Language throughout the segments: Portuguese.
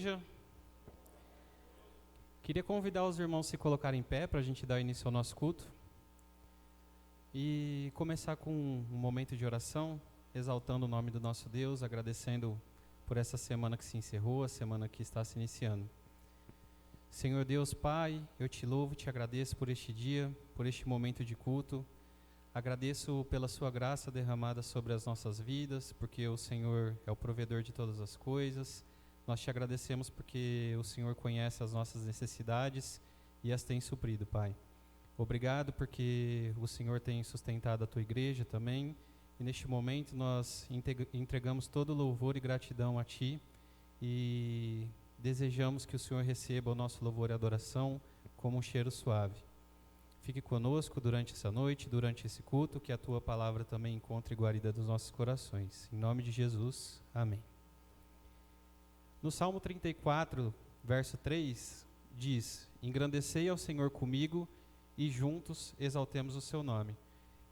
igreja. Queria convidar os irmãos a se colocarem em pé para a gente dar início ao nosso culto e começar com um momento de oração, exaltando o nome do nosso Deus, agradecendo por essa semana que se encerrou, a semana que está se iniciando. Senhor Deus, Pai, eu te louvo, te agradeço por este dia, por este momento de culto. Agradeço pela sua graça derramada sobre as nossas vidas, porque o Senhor é o provedor de todas as coisas. Nós te agradecemos porque o Senhor conhece as nossas necessidades e as tem suprido, Pai. Obrigado porque o Senhor tem sustentado a tua igreja também. E neste momento nós entregamos todo louvor e gratidão a Ti e desejamos que o Senhor receba o nosso louvor e adoração como um cheiro suave. Fique conosco durante essa noite, durante esse culto, que a Tua palavra também encontre guarida dos nossos corações. Em nome de Jesus, amém. No Salmo 34, verso 3, diz: engrandecei ao Senhor comigo e juntos exaltemos o seu nome.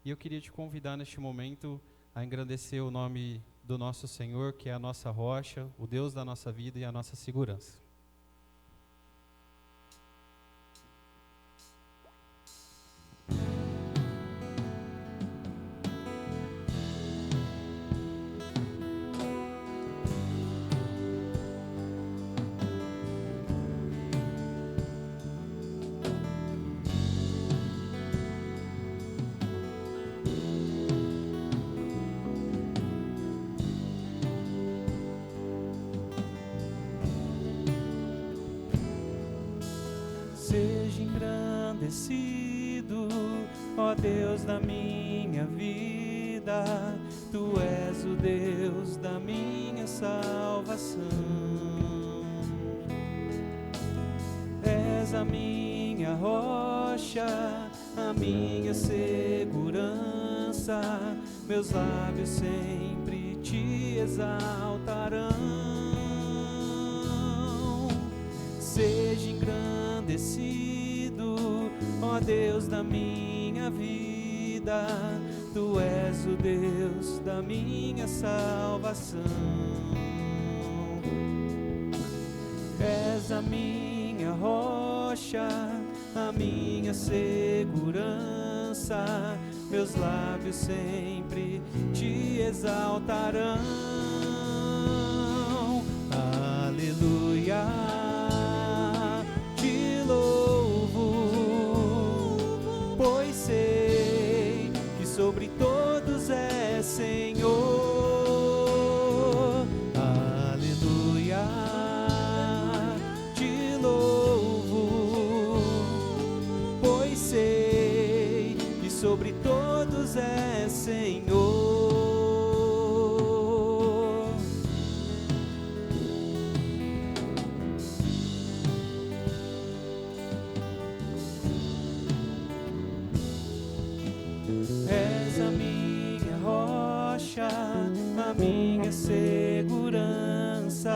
E eu queria te convidar neste momento a engrandecer o nome do nosso Senhor, que é a nossa rocha, o Deus da nossa vida e a nossa segurança. Seja engrandecido, ó Deus da minha vida, Tu és o Deus da minha salvação. És a minha rocha, a minha segurança, meus lábios sempre Te exaltarão. Seja engrandecido, ó Deus da minha vida, Tu és o Deus da minha salvação. És a minha rocha, a minha segurança, meus lábios sempre Te exaltarão. Aleluia. Pois sei que sobre todos é Senhor. Aleluia, te louvo, pois sei que sobre todos é Senhor. És a minha rocha, a minha segurança,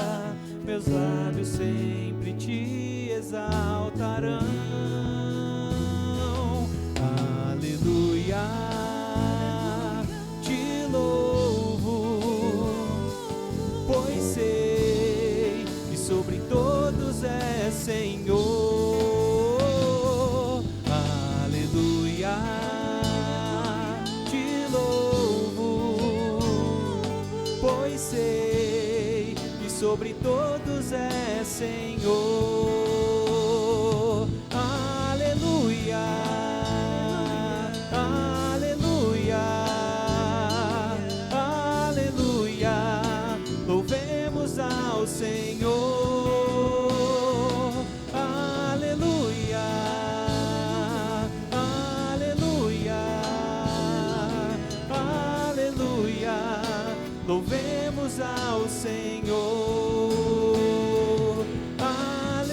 meus lábios sempre Te exaltarão. Aleluia, te louvo, pois sei que sobre todos é Senhor. Sei que sobre todos é Senhor. Aleluia, aleluia, aleluia. Louvemos ao Senhor. Aleluia, aleluia, aleluia. Louvemos ao Senhor. Aleluia.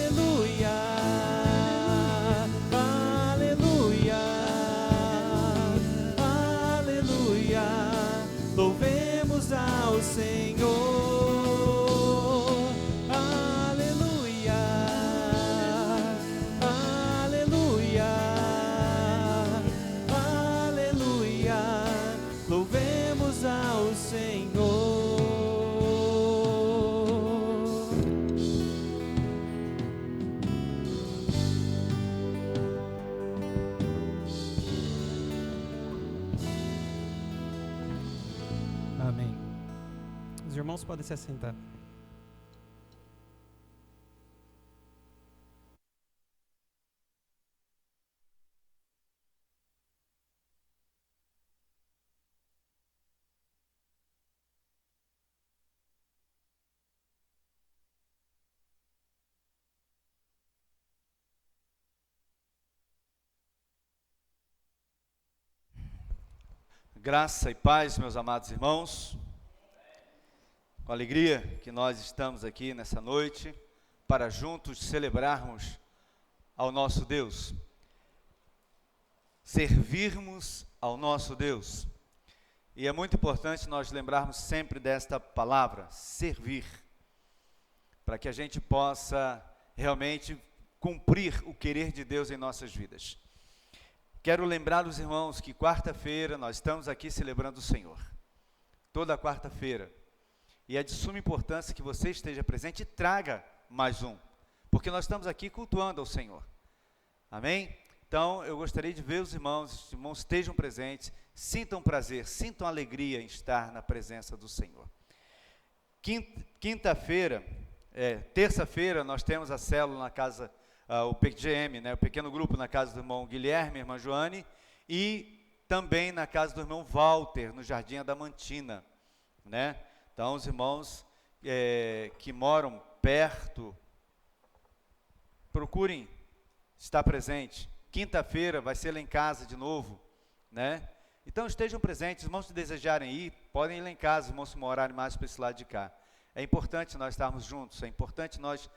irmãos podem se assentar. Graça e paz, meus amados irmãos, com alegria que nós estamos aqui nessa noite para juntos celebrarmos ao nosso Deus, servirmos ao nosso Deus. E é muito importante nós lembrarmos sempre desta palavra, servir, para que a gente possa realmente cumprir o querer de Deus em nossas vidas. Quero lembrar os irmãos que quarta-feira nós estamos aqui celebrando o Senhor, toda quarta-feira, e é de suma importância que você esteja presente e traga mais um, porque nós estamos aqui cultuando ao Senhor, amém? Então eu gostaria de ver os irmãos estejam presentes, sintam prazer, sintam alegria em estar na presença do Senhor. Terça-feira nós temos a célula na casa, o PGM, o pequeno grupo na casa do irmão Guilherme, irmã Joane, e também na casa do irmão Walter, no Jardim Adamantina, Então, os irmãos que moram perto, procurem estar presente. Quinta-feira vai ser lá em casa de novo, Então, estejam presentes, os irmãos que desejarem ir, podem ir lá em casa, os irmãos que morarem mais para esse lado de cá. É importante nós estarmos juntos, é importante nós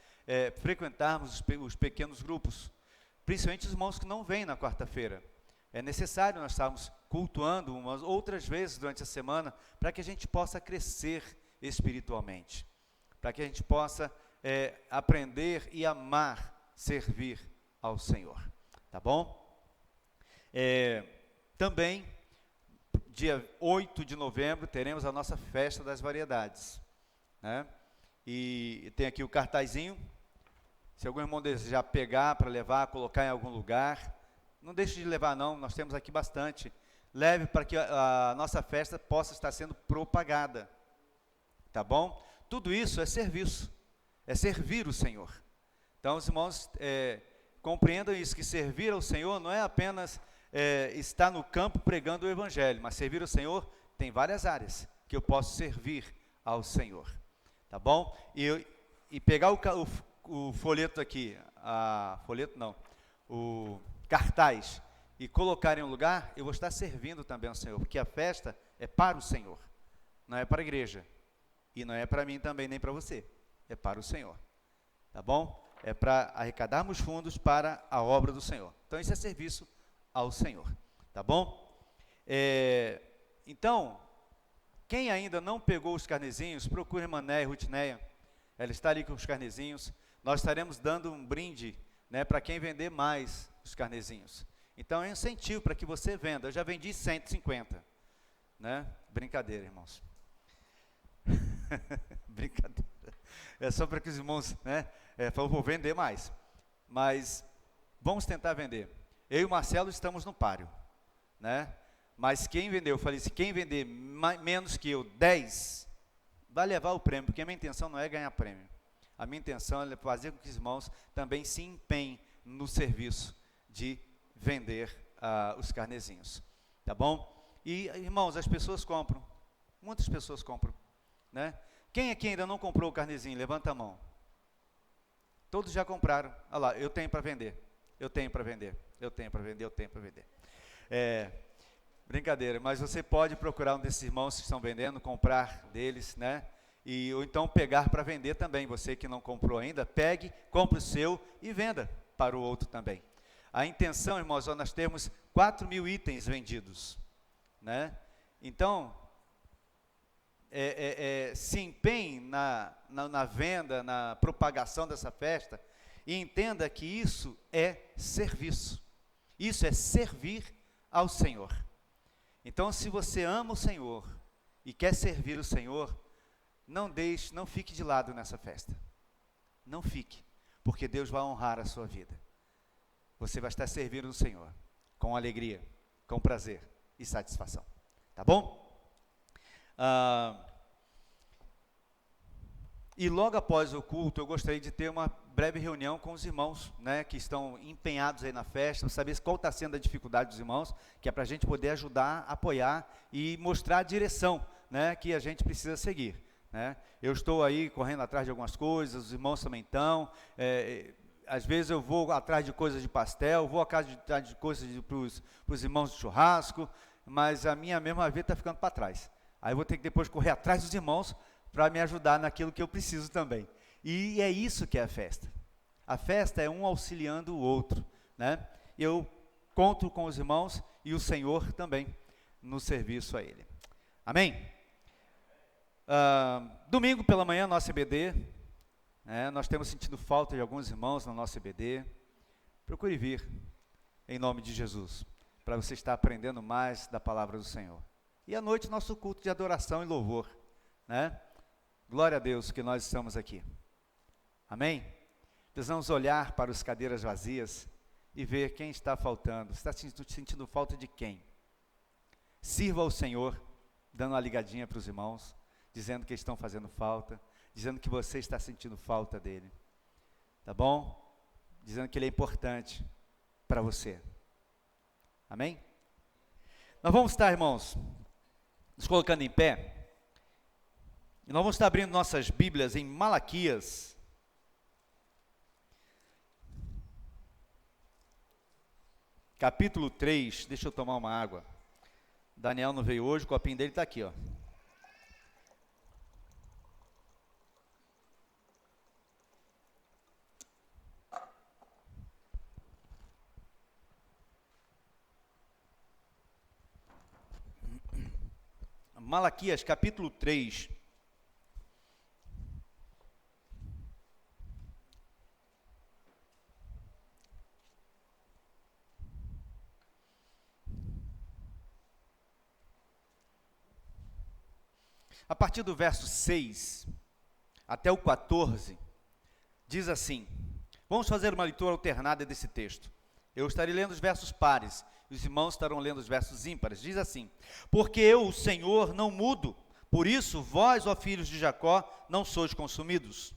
frequentarmos os pequenos grupos, principalmente os irmãos que não vêm na quarta-feira. É necessário nós estarmos cultuando umas outras vezes durante a semana, para que a gente possa crescer espiritualmente, para que a gente possa aprender e amar servir ao Senhor, tá bom? Também, dia 8 de novembro, teremos a nossa festa das variedades, E tem aqui o cartazinho. Se algum irmão desejar pegar para levar, colocar em algum lugar, não deixe de levar não, nós temos aqui bastante. Leve para que a nossa festa possa estar sendo propagada, tá bom? Tudo isso é serviço, é servir o Senhor. Então os irmãos compreendam isso, que servir ao Senhor não é apenas estar no campo pregando o Evangelho, mas servir ao Senhor tem várias áreas que eu posso servir ao Senhor, tá bom? E pegar o folheto aqui, o cartaz, e colocar em um lugar, eu vou estar servindo também ao Senhor, porque a festa é para o Senhor, não é para a igreja, e não é para mim também, nem para você, é para o Senhor, tá bom? É para arrecadarmos fundos para a obra do Senhor. Então isso é serviço ao Senhor, tá bom? Então, quem ainda não pegou os carnezinhos, procure a irmã Néia, Rutineia, ela está ali com os carnezinhos. Nós estaremos dando um brinde, para quem vender mais os carnezinhos. Então é um incentivo para que você venda. Eu já vendi 150, Brincadeira, irmãos. Brincadeira. É só para que os irmãos, vou vender mais. Mas vamos tentar vender. Eu e o Marcelo estamos no páreo, Mas quem vender, eu falei assim, quem vender menos que eu, 10, vai levar o prêmio, porque a minha intenção não é ganhar prêmio. A minha intenção é fazer com que os irmãos também se empenhem no serviço de vender os carnezinhos, tá bom? E, irmãos, as pessoas compram, muitas pessoas compram, Quem aqui ainda não comprou o carnezinho? Levanta a mão. Todos já compraram. Olha lá, eu tenho para vender, eu tenho para vender, eu tenho para vender, eu tenho para vender. Brincadeira, mas você pode procurar um desses irmãos que estão vendendo, comprar deles, ou então pegar para vender também. Você que não comprou ainda, pegue, compre o seu e venda para o outro também. A intenção, irmãos, nós temos 4.000 itens vendidos, Então, se empenhe na venda, na propagação dessa festa, e entenda que isso é serviço, isso é servir ao Senhor. Então, se você ama o Senhor e quer servir o Senhor, não fique de lado nessa festa. Não fique, porque Deus vai honrar a sua vida. Você vai estar servindo o Senhor com alegria, com prazer e satisfação. Tá bom? E logo após o culto, eu gostaria de ter uma breve reunião com os irmãos, né, que estão empenhados aí na festa, para saber qual está sendo a dificuldade dos irmãos, que é para a gente poder ajudar, apoiar e mostrar a direção, né, que a gente precisa seguir, né. Eu estou aí correndo atrás de algumas coisas, os irmãos também estão, às vezes eu vou atrás de coisas de pastel, vou atrás de coisas para os irmãos de churrasco, mas a minha mesma vida está ficando para trás. Aí eu vou ter que depois correr atrás dos irmãos para me ajudar naquilo que eu preciso também. E é isso que é a festa. A festa é um auxiliando o outro, né? Eu conto com os irmãos e o Senhor também no serviço a Ele. Amém? Domingo pela manhã, nossa EBD, né? Nós temos sentido falta de alguns irmãos na nossa EBD. Procure vir, em nome de Jesus, para você estar aprendendo mais da palavra do Senhor. E à noite, nosso culto de adoração e louvor, né? Glória a Deus que nós estamos aqui. Amém? Precisamos olhar para as cadeiras vazias e ver quem está faltando. Você está sentindo falta de quem? Sirva ao Senhor, dando uma ligadinha para os irmãos, dizendo que estão fazendo falta, dizendo que você está sentindo falta dele. Tá bom? Dizendo que ele é importante para você. Amém? Nós vamos estar, irmãos, nos colocando em pé. E nós vamos estar abrindo nossas Bíblias em Malaquias, capítulo 3, deixa eu tomar uma água. Daniel não veio hoje, o copinho dele está aqui, ó. Malaquias, capítulo 3. A partir do verso 6 até o 14, diz assim, vamos fazer uma leitura alternada desse texto. Eu estarei lendo os versos pares, e os irmãos estarão lendo os versos ímpares. Diz assim, porque eu, o Senhor, não mudo, por isso vós, ó filhos de Jacó, não sois consumidos.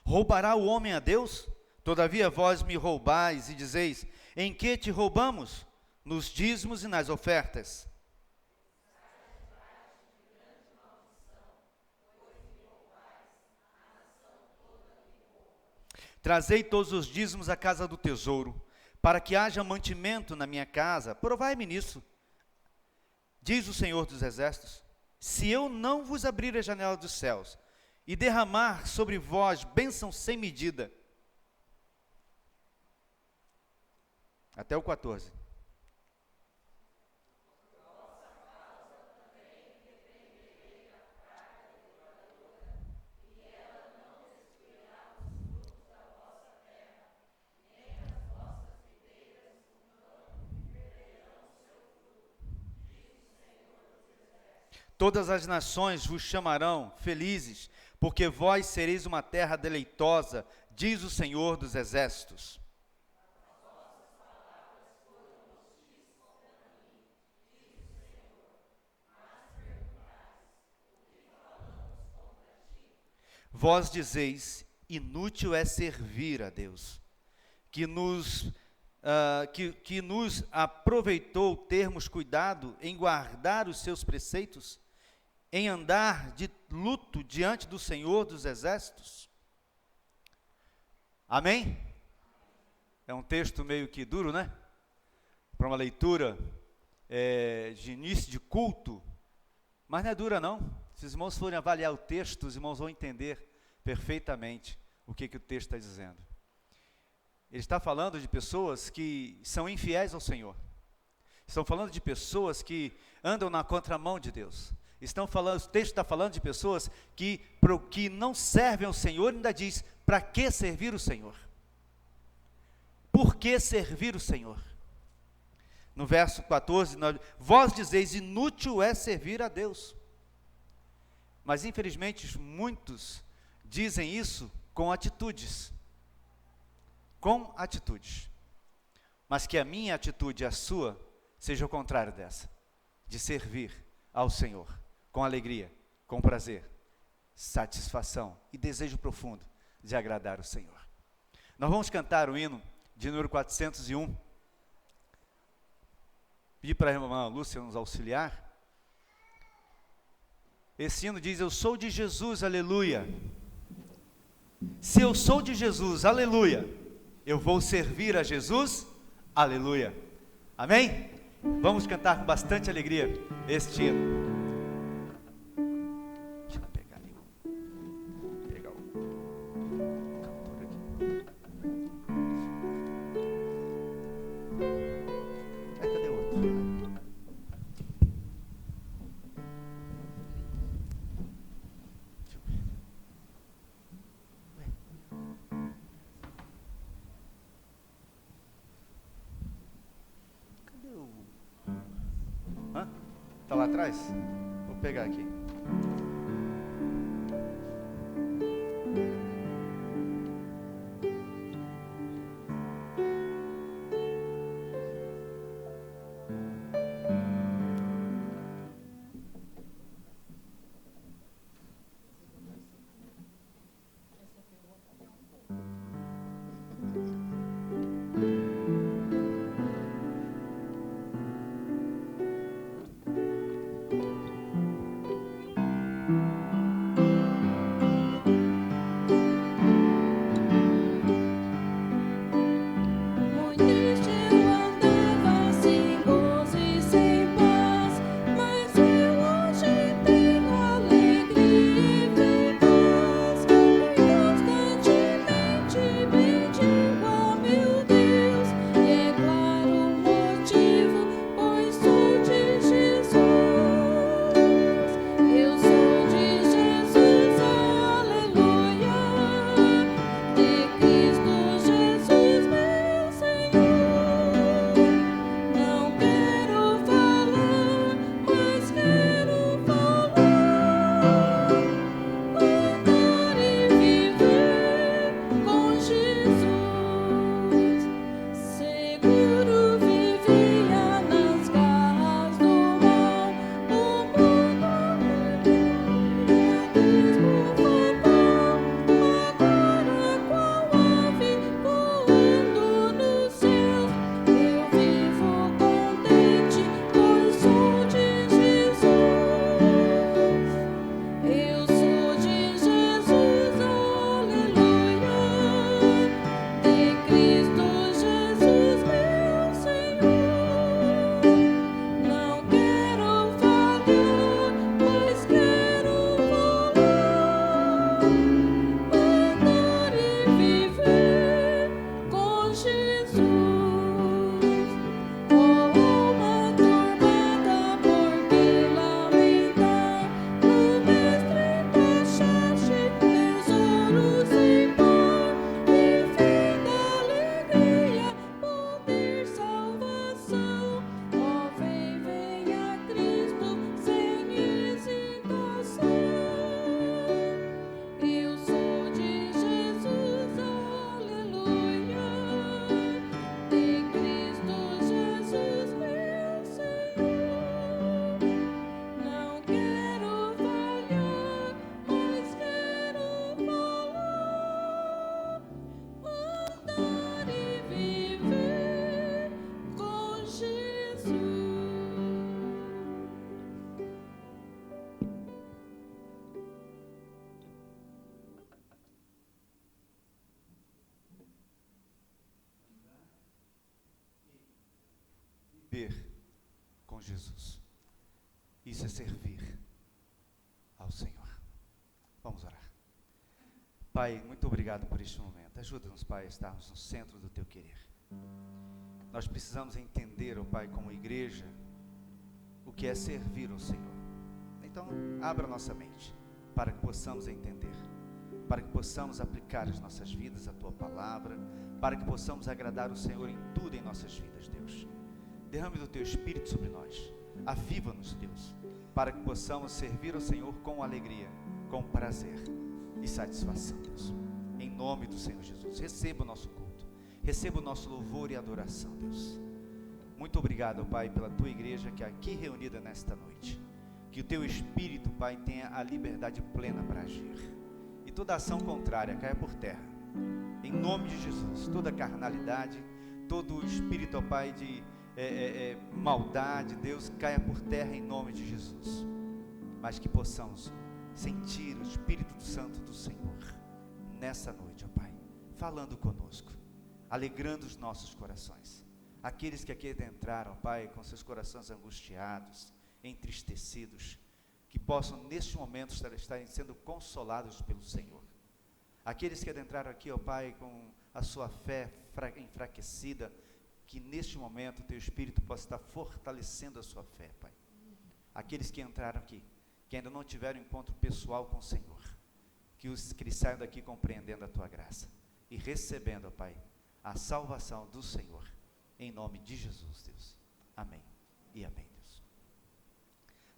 Roubará o homem a Deus? Todavia vós me roubais e dizeis, em que te roubamos? Nos dízimos e nas ofertas. Trazei todos os dízimos à casa do tesouro, para que haja mantimento na minha casa. Provai-me nisso, diz o Senhor dos Exércitos, se eu não vos abrir a janela dos céus, e derramar sobre vós bênção sem medida. Até o 14. Todas as nações vos chamarão felizes, porque vós sereis uma terra deleitosa, diz o Senhor dos Exércitos. Vós dizeis, inútil é servir a Deus, que nos aproveitou termos cuidado em guardar os seus preceitos, em andar de luto diante do Senhor dos Exércitos. Amém? É um texto meio que duro, né? Para uma leitura de início de culto, mas não é dura não. Se os irmãos forem avaliar o texto, os irmãos vão entender perfeitamente o que o texto está dizendo. Ele está falando de pessoas que são infiéis ao Senhor. Estão falando de pessoas que andam na contramão de Deus. O texto está falando de pessoas que não servem ao Senhor, e ainda diz, para que servir o Senhor? Por que servir o Senhor? No verso 14, vós dizeis, inútil é servir a Deus. Mas infelizmente muitos dizem isso com atitudes. Com atitudes. Mas que a minha atitude e a sua seja o contrário dessa. De servir ao Senhor com alegria, com prazer, satisfação e desejo profundo de agradar o Senhor. Nós vamos cantar o hino de número 401. Pedir para a irmã Lúcia nos auxiliar. Esse hino diz: eu sou de Jesus, aleluia. Se eu sou de Jesus, aleluia, eu vou servir a Jesus, aleluia. Amém? Vamos cantar com bastante alegria este hino. Deixa eu pegar ali. Pegar o cantor aqui. Cadê o outro? Deixa eu ver. Cadê o... Tá lá atrás? Vou pegar aqui. Viver com Jesus. Isso é servir ao Senhor. Vamos orar. Pai, muito obrigado por este momento. Ajuda-nos, Pai, a estarmos no centro do Teu querer. Nós precisamos entender, ó Pai, como igreja, o que é servir ao Senhor. Então, abra nossa mente, para que possamos entender, para que possamos aplicar as nossas vidas, a Tua palavra, para que possamos agradar o Senhor em tudo em nossas vidas, Deus. Derrame do Teu Espírito sobre nós, aviva-nos, Deus, para que possamos servir ao Senhor com alegria, com prazer e satisfação, Deus. Em nome do Senhor Jesus, receba o nosso culto, receba o nosso louvor e adoração, Deus. Muito obrigado, Pai, pela Tua igreja que é aqui reunida nesta noite. Que o Teu Espírito, Pai, tenha a liberdade plena para agir. E toda ação contrária caia por terra. Em nome de Jesus, toda carnalidade, todo o espírito, ó Pai, de maldade, Deus, caia por terra em nome de Jesus. Mas que possamos sentir o Espírito Santo do Senhor nessa noite, ó Pai, falando conosco, alegrando os nossos corações. Aqueles que aqui entraram, ó Pai, com seus corações angustiados, entristecidos, que possam neste momento estarem sendo consolados pelo Senhor. Aqueles que adentraram aqui, ó Pai, com a sua fé enfraquecida, que neste momento o Teu Espírito possa estar fortalecendo a sua fé, Pai. Aqueles que entraram aqui, que ainda não tiveram encontro pessoal com o Senhor, que eles saiam daqui compreendendo a Tua graça e recebendo, ó Pai, a salvação do Senhor, em nome de Jesus, Deus. Amém e amém, Deus.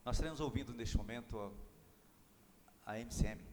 Nós estaremos ouvindo neste momento a MCM.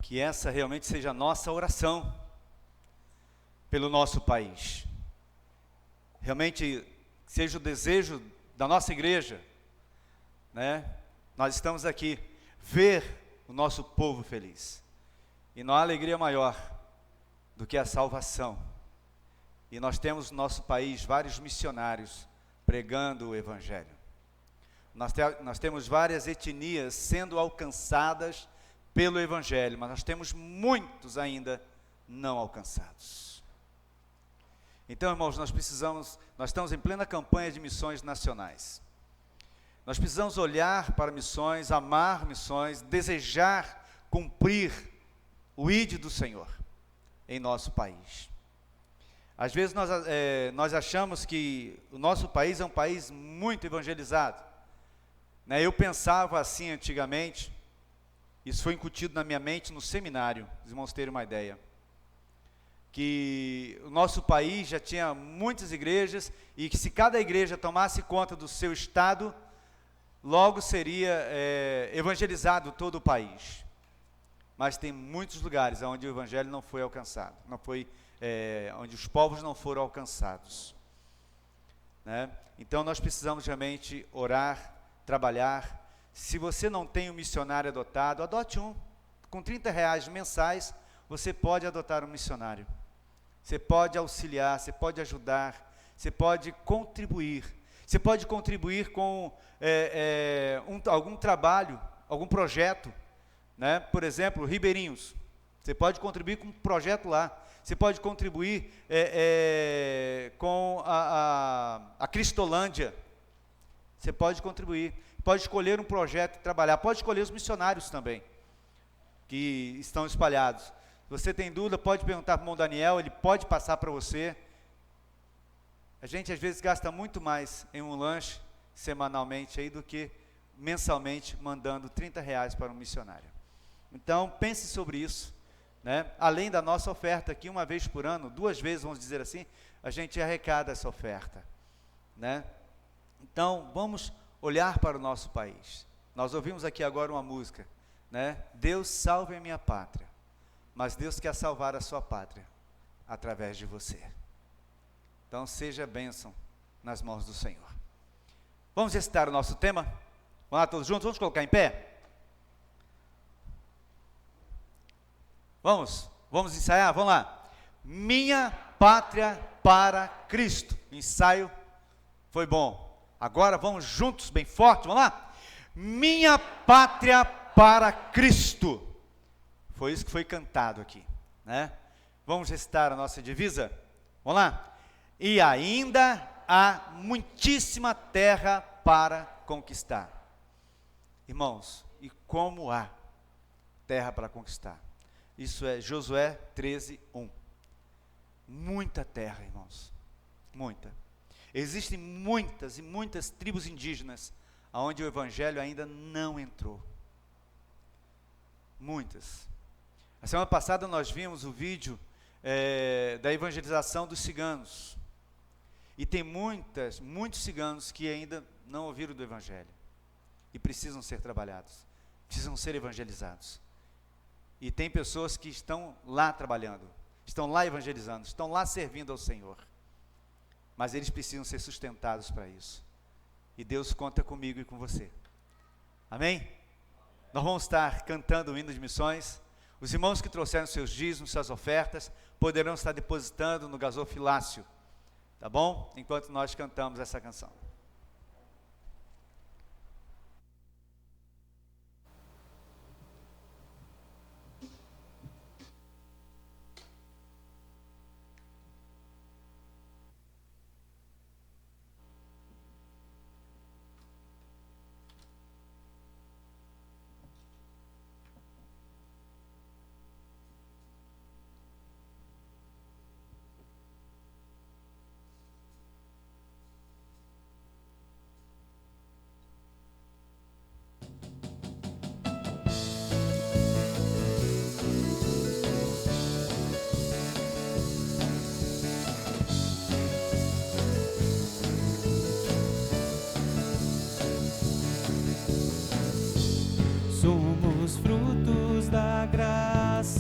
que essa realmente seja a nossa oração pelo nosso país. Realmente seja o desejo da nossa igreja, né? Nós estamos aqui, ver o nosso povo feliz. E não há alegria maior do que a salvação. E nós temos no nosso país vários missionários pregando o Evangelho. Nós temos várias etnias sendo alcançadas pelo Evangelho, mas nós temos muitos ainda não alcançados. Então, irmãos, nós estamos em plena campanha de missões nacionais. Nós precisamos olhar para missões, amar missões, desejar cumprir o ID do Senhor em nosso país. Às vezes nós achamos que o nosso país é um país muito evangelizado, né? Eu pensava assim antigamente, isso foi incutido na minha mente no seminário, os irmãos terem uma ideia, que o nosso país já tinha muitas igrejas e que se cada igreja tomasse conta do seu estado, logo seria evangelizado todo o país. Mas tem muitos lugares onde o evangelho não foi alcançado, onde os povos não foram alcançados, né? Então nós precisamos realmente orar, trabalhar. Se você não tem um missionário adotado, adote um. Com R$30 mensais, você pode adotar um missionário. Você pode auxiliar, você pode ajudar, você pode contribuir. Você pode contribuir com algum trabalho, algum projeto, né? Por exemplo, Ribeirinhos. Você pode contribuir com um projeto lá. Você pode contribuir com a Cristolândia. Você pode contribuir. Pode escolher um projeto e trabalhar. Pode escolher os missionários também, que estão espalhados. Se você tem dúvida, pode perguntar para o irmão Daniel, ele pode passar para você. A gente às vezes gasta muito mais em um lanche semanalmente aí do que mensalmente mandando R$30 para um missionário. Então pense sobre isso, né? Além da nossa oferta aqui, uma vez por ano, 2 vezes, vamos dizer assim, a gente arrecada essa oferta, né? Então vamos olhar para o nosso país. Nós ouvimos aqui agora uma música, né? Deus salve a minha pátria, mas Deus quer salvar a sua pátria através de você. Então seja bênção nas mãos do Senhor. Vamos recitar o nosso tema? Vamos lá todos juntos, vamos colocar em pé? Vamos ensaiar, vamos lá. Minha pátria para Cristo. O ensaio foi bom. Agora vamos juntos, bem forte, vamos lá? Minha pátria para Cristo. Foi isso que foi cantado aqui, né? Vamos recitar a nossa divisa? Vamos lá? E ainda há muitíssima terra para conquistar. Irmãos, e como há terra para conquistar? Isso é Josué 13:1. Muita terra, irmãos, muita. Existem muitas e muitas tribos indígenas onde o evangelho ainda não entrou. Muitas. A semana passada nós vimos o vídeo da evangelização dos ciganos. E tem muitos ciganos que ainda não ouviram do evangelho. E precisam ser trabalhados. Precisam ser evangelizados. E tem pessoas que estão lá trabalhando, estão lá evangelizando, estão lá servindo ao Senhor. Mas eles precisam ser sustentados para isso. E Deus conta comigo e com você. Amém? Nós vamos estar cantando o hino de missões. Os irmãos que trouxeram seus dízimos, suas ofertas, poderão estar depositando no gasofilácio. Tá bom? Enquanto nós cantamos essa canção.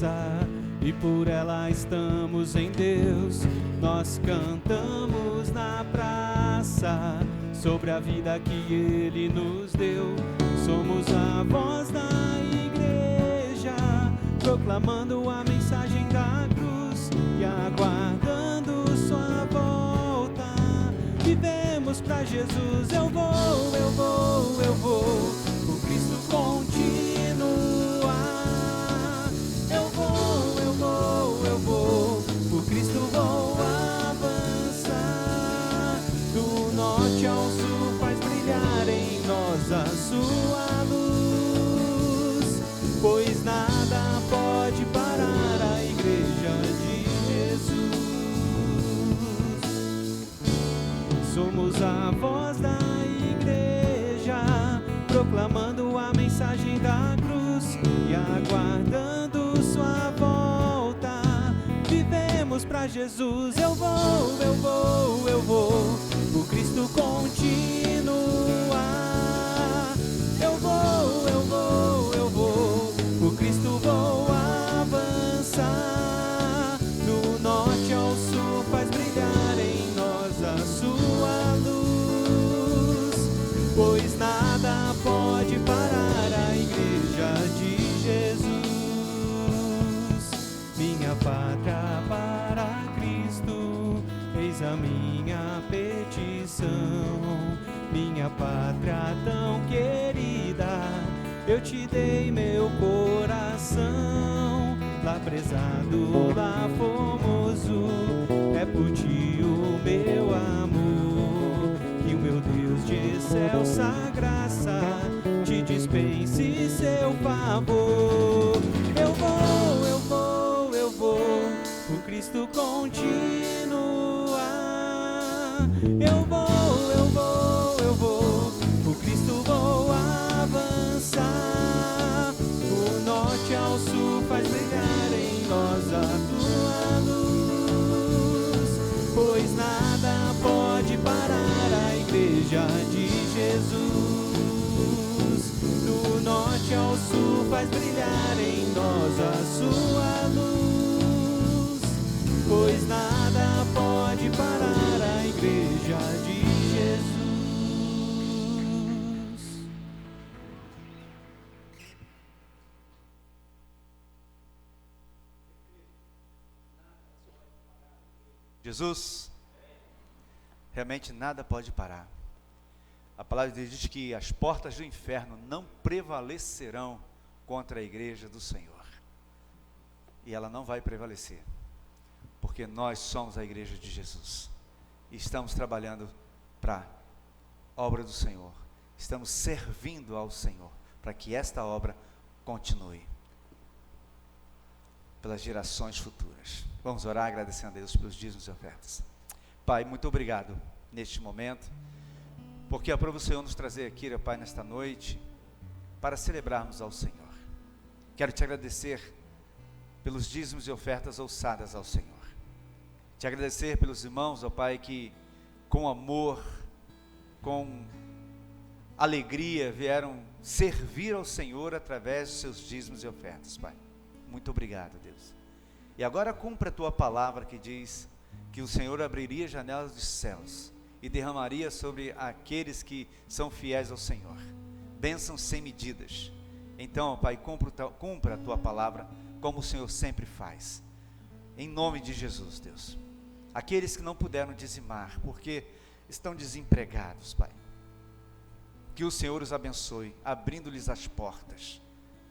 graça, e por ela estamos em Deus. Nós cantamos na praça sobre a vida que Ele nos deu. Somos a voz da igreja, proclamando a mensagem da cruz e aguardando sua volta. Vivemos pra Jesus. Eu vou, eu vou, eu vou. O Cristo continua. Eu vou, eu vou, eu vou. O Cristo vou avançar. Do norte ao sul faz brilhar em nós a sua luz, pois nada pode parar a igreja de Jesus. Somos a voz da igreja, proclamando a mensagem da cruz e aguardando sua volta. Vivemos pra Jesus. Eu vou, eu vou, eu vou. O Cristo continua. Eu vou, eu vou, eu vou. O Cristo vou avançar. Do norte ao sul faz brilhar em nós a sua luz, pois nada pode parar a igreja de Jesus. Minha pátria para Cristo, eis a minha petição. Minha pátria tão querida, eu te dei meu coração. Lá prezado, lá formoso, é por ti o meu amor. Que o meu Deus de excelsa graça te dispense seu favor. Eu vou, eu vou, eu vou. O Cristo continua. Eu vou, eu vou, eu vou. O Cristo vou avançar. Do norte ao sul faz brilhar em nós a tua luz, pois nada pode parar a igreja de Jesus. Do norte ao sul faz brilhar em nós a sua luz, pois nada pode parar a igreja de Jesus. Jesus, realmente nada pode parar. A palavra de Deus diz que as portas do inferno não prevalecerão contra a igreja do Senhor. E ela não vai prevalecer, porque nós somos a igreja de Jesus. E estamos trabalhando para a obra do Senhor. Estamos servindo ao Senhor, para que esta obra continue pelas gerações futuras. Vamos orar agradecendo a Deus pelos dízimos e ofertas. Pai, muito obrigado neste momento, porque aprova o Senhor nos trazer aqui, Pai, nesta noite, para celebrarmos ao Senhor. Quero te agradecer pelos dízimos e ofertas alçadas ao Senhor. Te agradecer pelos irmãos, ó Pai, que com amor, com alegria vieram servir ao Senhor através dos seus dízimos e ofertas, Pai. Muito obrigado, Deus. E agora cumpra a tua palavra que diz que o Senhor abriria janelas dos céus e derramaria sobre aqueles que são fiéis ao Senhor bênçãos sem medidas. Então, Pai, cumpra a tua palavra como o Senhor sempre faz. Em nome de Jesus, Deus. Aqueles que não puderam dizimar porque estão desempregados, Pai, que o Senhor os abençoe, abrindo-lhes as portas,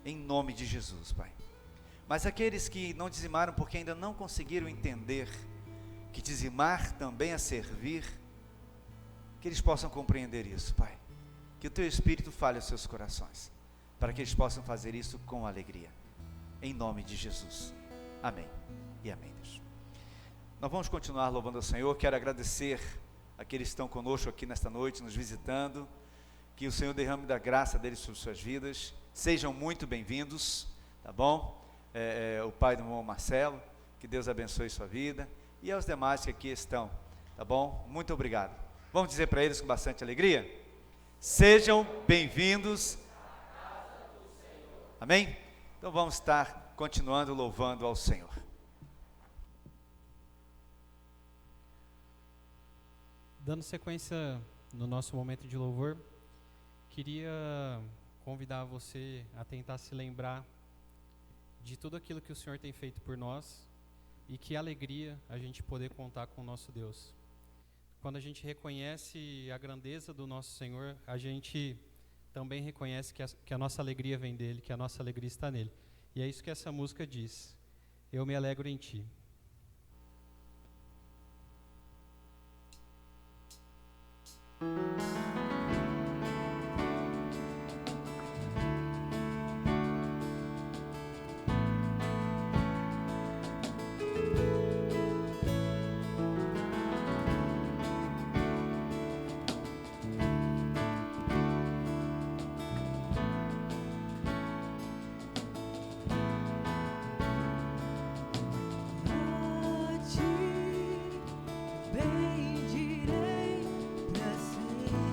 em nome de Jesus, Pai. Mas aqueles que não dizimaram porque ainda não conseguiram entender que dizimar também é servir, que eles possam compreender isso, Pai. Que o Teu Espírito fale aos seus corações, para que eles possam fazer isso com alegria, em nome de Jesus. Amém e amém, Deus. Nós vamos continuar louvando ao Senhor. Quero agradecer àqueles que estão conosco aqui nesta noite, nos visitando. Que o Senhor derrame da graça deles sobre suas vidas. Sejam muito bem-vindos, tá bom? O pai do irmão Marcelo, que Deus abençoe sua vida. E aos demais que aqui estão, tá bom? Muito obrigado. Vamos dizer para eles com bastante alegria? Sejam bem-vindos. Amém? Então vamos estar continuando louvando ao Senhor. Dando sequência no nosso momento de louvor, queria convidar você a tentar se lembrar de tudo aquilo que o Senhor tem feito por nós e que alegria a gente poder contar com o nosso Deus. Quando a gente reconhece a grandeza do nosso Senhor, a gente também reconhece que a nossa alegria vem dele, que a nossa alegria está nele. E é isso que essa música diz: eu me alegro em ti. Bendirei pra sempre.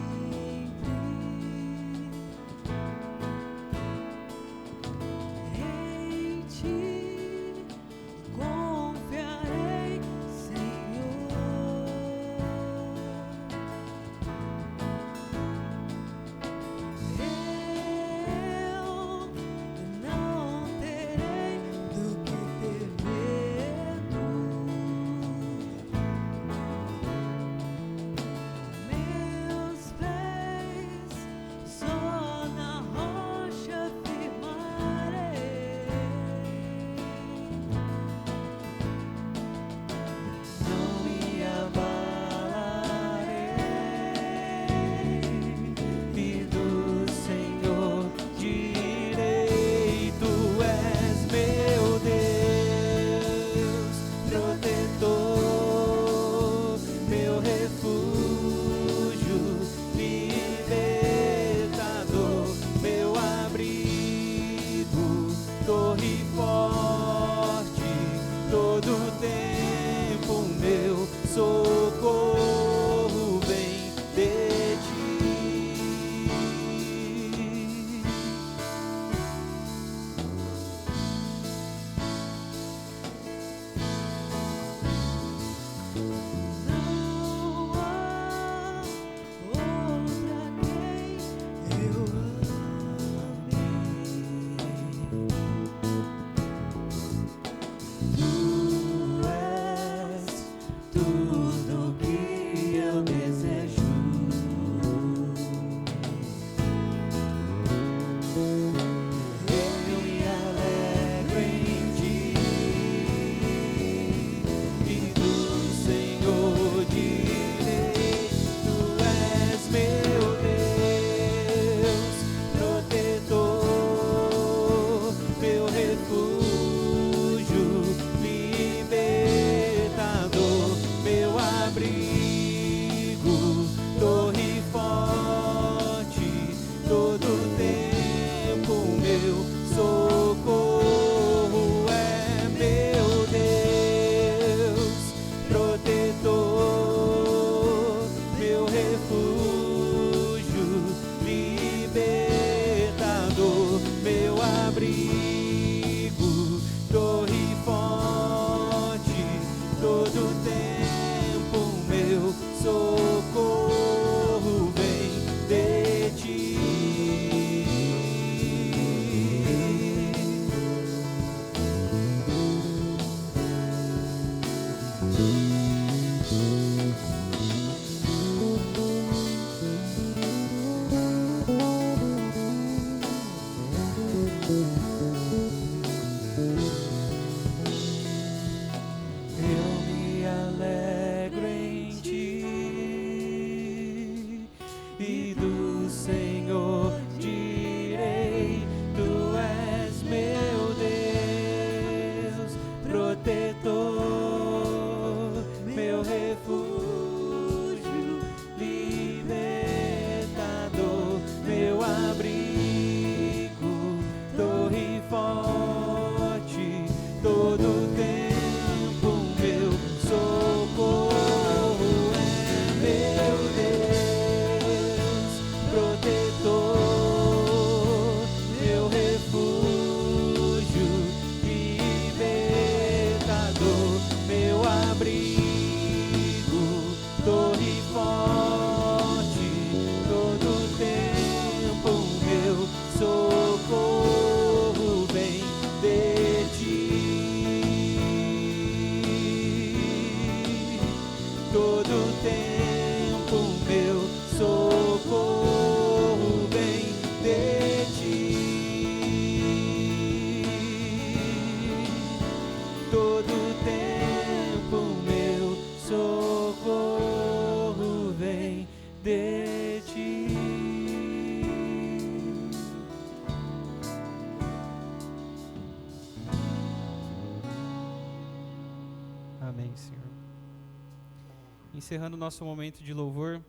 encerrando o nosso momento de louvor,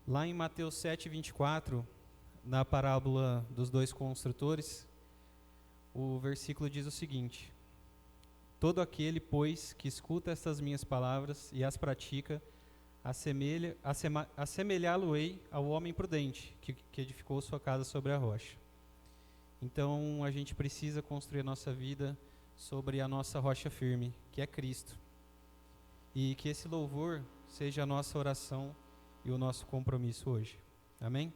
lá em Mateus 7:24, na parábola dos dois construtores, o versículo diz o seguinte: todo aquele, pois, que escuta estas minhas palavras e as pratica, assemelhá-lo-ei ao homem prudente, que edificou sua casa sobre a rocha. Então, a gente precisa construir a nossa vida sobre a nossa rocha firme, que é Cristo. E que esse louvor seja a nossa oração e o nosso compromisso hoje. Amém?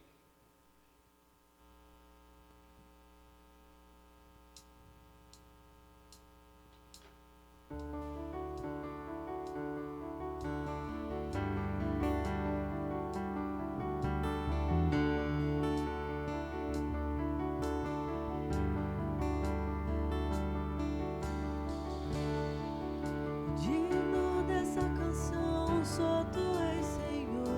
Digno dessa canção, só tu és Senhor.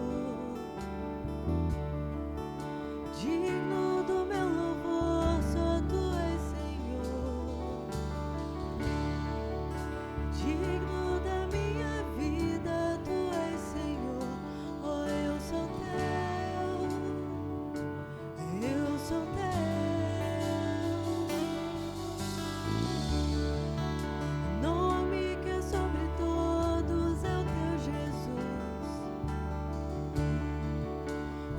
Digno do meu louvor, só tu és Senhor. Digno da minha vida, tu és Senhor. Oh, eu sou teu, eu sou teu. Nome que é sobre todos é o teu Jesus,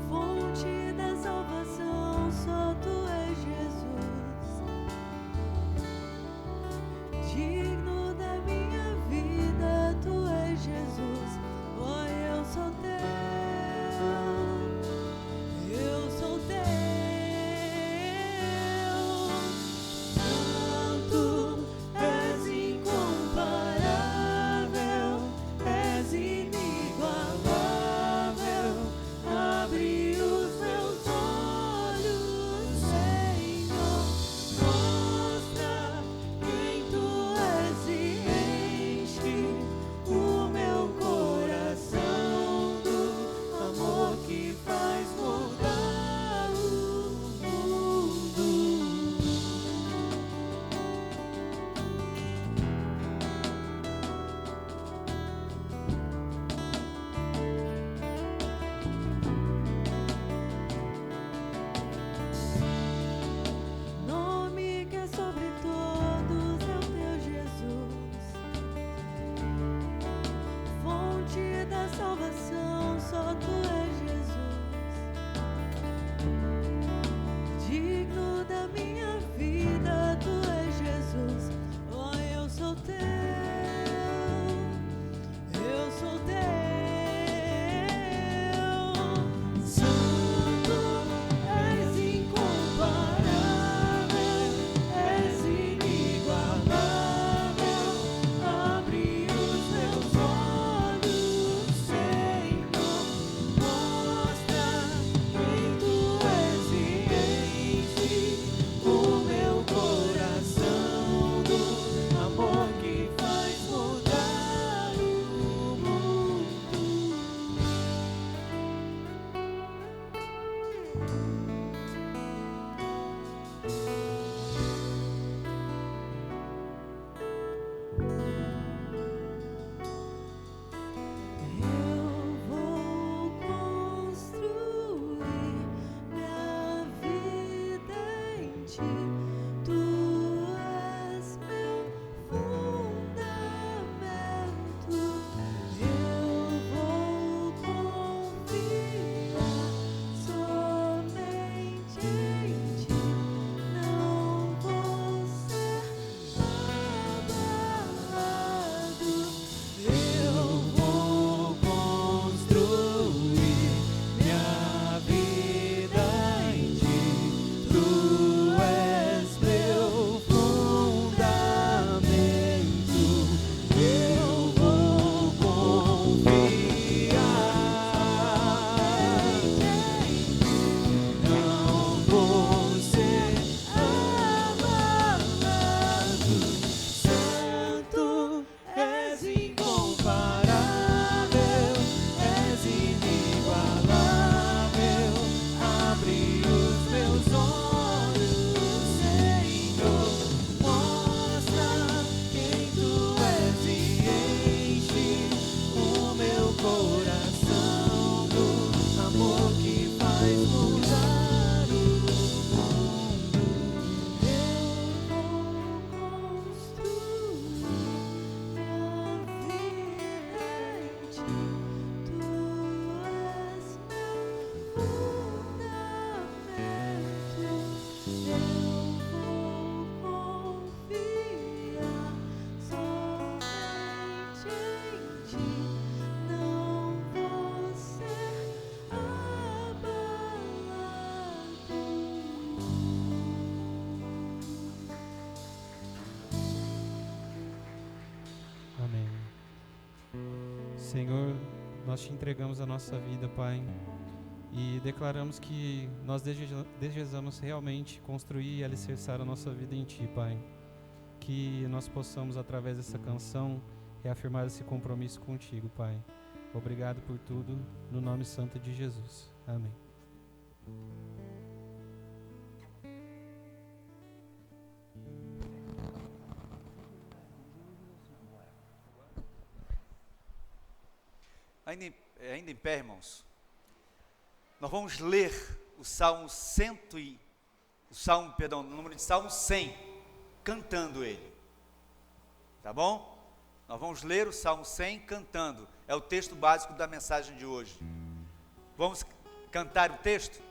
fonte da salvação, só tu és Jesus. Digno da minha vida, tu és Jesus. Oh, eu sou teu, eu sou teu. Santo, és incomparável, és inigualável. Abre os meus olhos, Senhor, mostra quem tu és e enche o meu coração do amor que faz mudar o mundo. Nome que é sobre todos é o teu Jesus, fonte da salvação, só tu és Jesus. Digno da minha vida, tu és Jesus. Oh, eu sou teu, eu sou teu. Santo, és incomparável, és inigualável. Abre os meus olhos, Senhor, mostra quem tu és e enche o meu coração do amor que faz mudar o mundo. Eu vou construir minha vida em ti. Tu és meu fundamento. Eu vou confiar somente Senhor, nós te entregamos a nossa vida, Pai, e declaramos que nós desejamos realmente construir e alicerçar a nossa vida em Ti, Pai. Que nós possamos, através dessa canção, reafirmar esse compromisso contigo, Pai. Obrigado por tudo, no nome santo de Jesus. Amém. Ainda em pé, irmãos, nós vamos ler o Salmo o número de Salmo 100, cantando ele, tá bom? Nós vamos ler o Salmo 100 cantando, é o texto básico da mensagem de hoje. Vamos cantar o texto?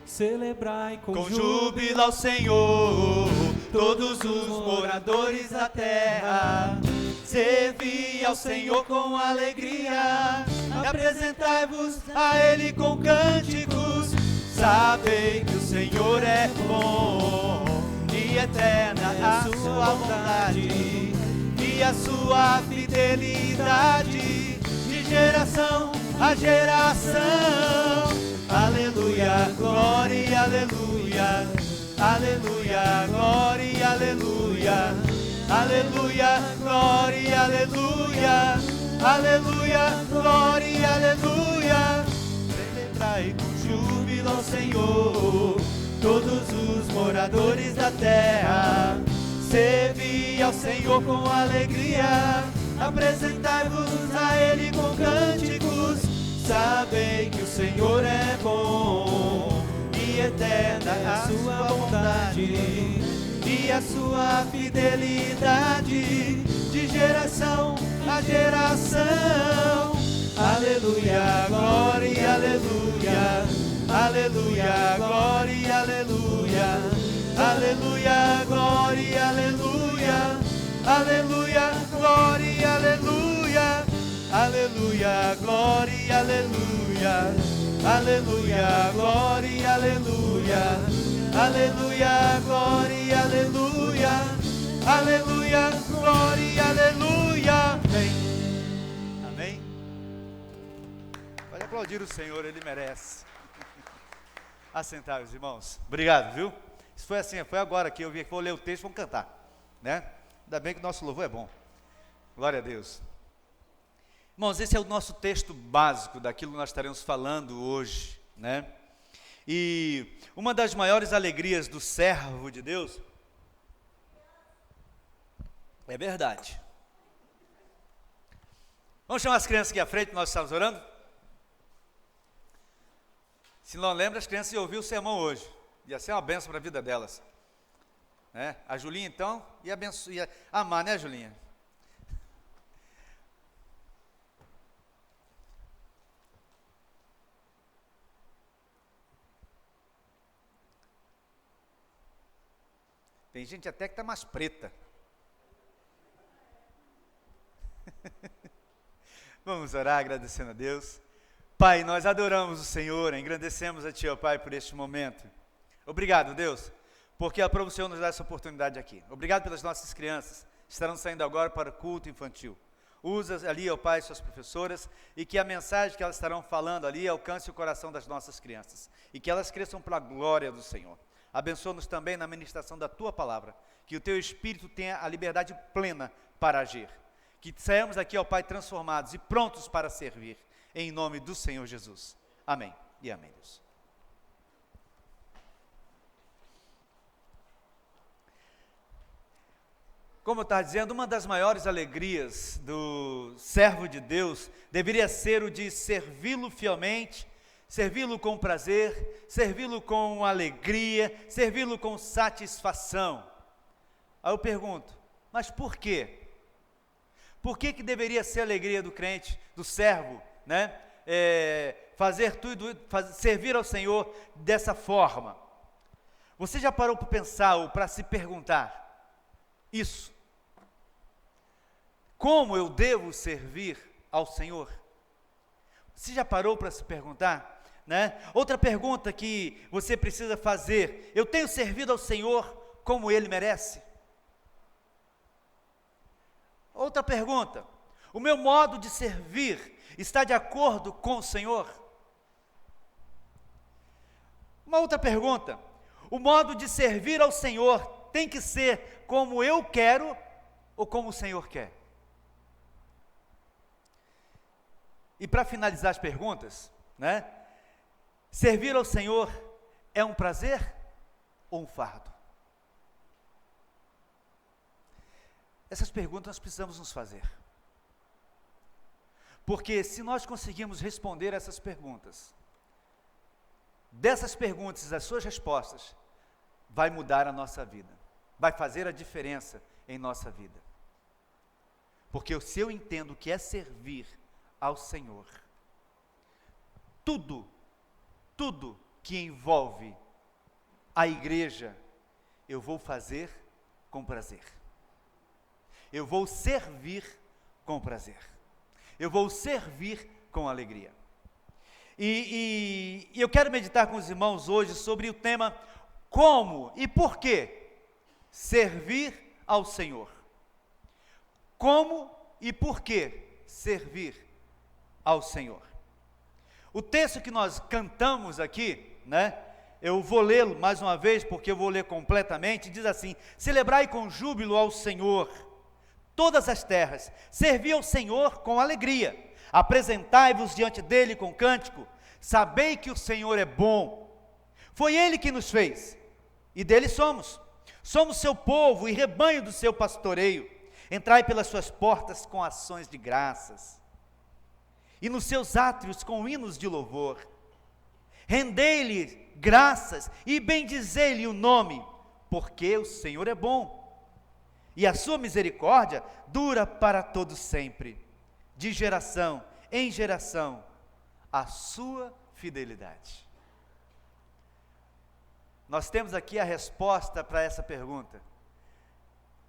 Celebrai Com júbilo ao Senhor, todos os moradores da terra. Servi ao Senhor com alegria, apresentai-vos a Ele com cânticos. Sabei que o Senhor é bom, e eterna a sua bondade, e a sua fidelidade, de geração a geração. Aleluia, glória, aleluia, aleluia, glória, aleluia, aleluia, glória, aleluia, aleluia, glória, aleluia. Celebrai com júbilo ao Senhor, todos os moradores da terra. Servi ao Senhor com alegria, apresentai-vos a Ele com cânticos. Sabei que o Senhor é bom, e eterna a sua bondade, e a sua fidelidade, de geração a geração. Aleluia, glória, aleluia, aleluia, glória, aleluia, aleluia, glória, aleluia, aleluia, glória, aleluia. Aleluia, glória, aleluia, aleluia, glória, aleluia, aleluia, glória, aleluia, aleluia, glória, aleluia. Amém. Amém. Pode aplaudir o Senhor, Ele merece. Assentar, os irmãos. Obrigado, viu? Isso foi assim, foi agora que eu vi que vou ler o texto, vamos cantar, né? Ainda bem que o nosso louvor é bom. Glória a Deus. Irmãos, esse é o nosso texto básico daquilo que nós estaremos falando hoje, né? E uma das maiores alegrias do servo de Deus é verdade. Vamos chamar as crianças aqui à frente, nós estamos orando? Se não lembra, as crianças iam ouvir o sermão hoje. Ia ser uma bênção para a vida delas, né? A Julinha, então, ia amar, né, Julinha? Tem gente até que está mais preta. Vamos orar agradecendo a Deus. Pai, nós adoramos o Senhor, engrandecemos a Ti, ó Pai, por este momento. Obrigado, Deus, porque a o Senhor nos dá essa oportunidade aqui. Obrigado pelas nossas crianças, estarão saindo agora para o culto infantil. Usa ali, ó Pai, suas professoras, e que a mensagem que elas estarão falando ali alcance o coração das nossas crianças, e que elas cresçam para a glória do Senhor. Abençoa-nos também na ministração da Tua palavra, que o Teu Espírito tenha a liberdade plena para agir, que saiamos aqui, ó Pai, transformados e prontos para servir, em nome do Senhor Jesus. Amém e amém, Deus. Como eu estava dizendo, uma das maiores alegrias do servo de Deus deveria ser o de servi-lo fielmente, servi-lo com prazer, servi-lo com alegria, servi-lo com satisfação. Aí eu pergunto, mas por quê? Por que deveria ser a alegria do crente, do servo, né? Fazer tudo, servir ao Senhor dessa forma? Você já parou para pensar ou para se perguntar isso? Como eu devo servir ao Senhor? Você já parou para se perguntar? né? Outra pergunta que você precisa fazer: eu tenho servido ao Senhor como Ele merece? Outra pergunta: o meu modo de servir está de acordo com o Senhor? Uma outra pergunta: o modo de servir ao Senhor tem que ser como eu quero ou como o Senhor quer? E para finalizar as perguntas, né? Servir ao Senhor é um prazer ou um fardo? Essas perguntas nós precisamos nos fazer. Porque se nós conseguirmos responder essas perguntas, dessas perguntas e das suas respostas, vai mudar a nossa vida, vai fazer a diferença em nossa vida. Porque se eu entendo o que é servir ao Senhor, tudo que envolve a igreja, eu vou fazer com prazer. Eu vou servir com prazer. Eu vou servir com alegria. E eu quero meditar com os irmãos hoje sobre o tema como e por que servir ao Senhor. Como e por que servir ao Senhor. O texto que nós cantamos aqui, né? Eu vou lê-lo mais uma vez, porque eu vou ler completamente. Diz assim: celebrai com júbilo ao Senhor todas as terras, servi ao Senhor com alegria, apresentai-vos diante dele com cântico, sabei que o Senhor é bom, foi ele que nos fez, e dele somos seu povo e rebanho do seu pastoreio, entrai pelas suas portas com ações de graças, e nos seus átrios com hinos de louvor, rendei-lhe graças e bendizei-lhe o nome, porque o Senhor é bom, e a sua misericórdia dura para todo sempre, de geração em geração, a sua fidelidade. Nós temos aqui a resposta para essa pergunta: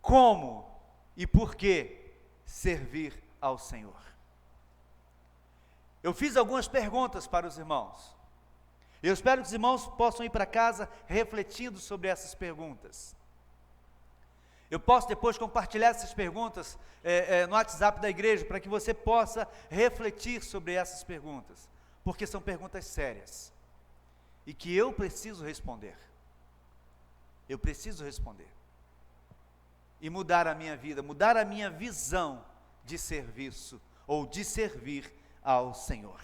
como e por que servir ao Senhor? Eu fiz algumas perguntas para os irmãos, eu espero que os irmãos possam ir para casa refletindo sobre essas perguntas. Eu posso depois compartilhar essas perguntas no WhatsApp da igreja, para que você possa refletir sobre essas perguntas, porque são perguntas sérias, e que eu preciso responder. Eu preciso responder, e mudar a minha vida, mudar a minha visão de serviço, ou de servir ao Senhor.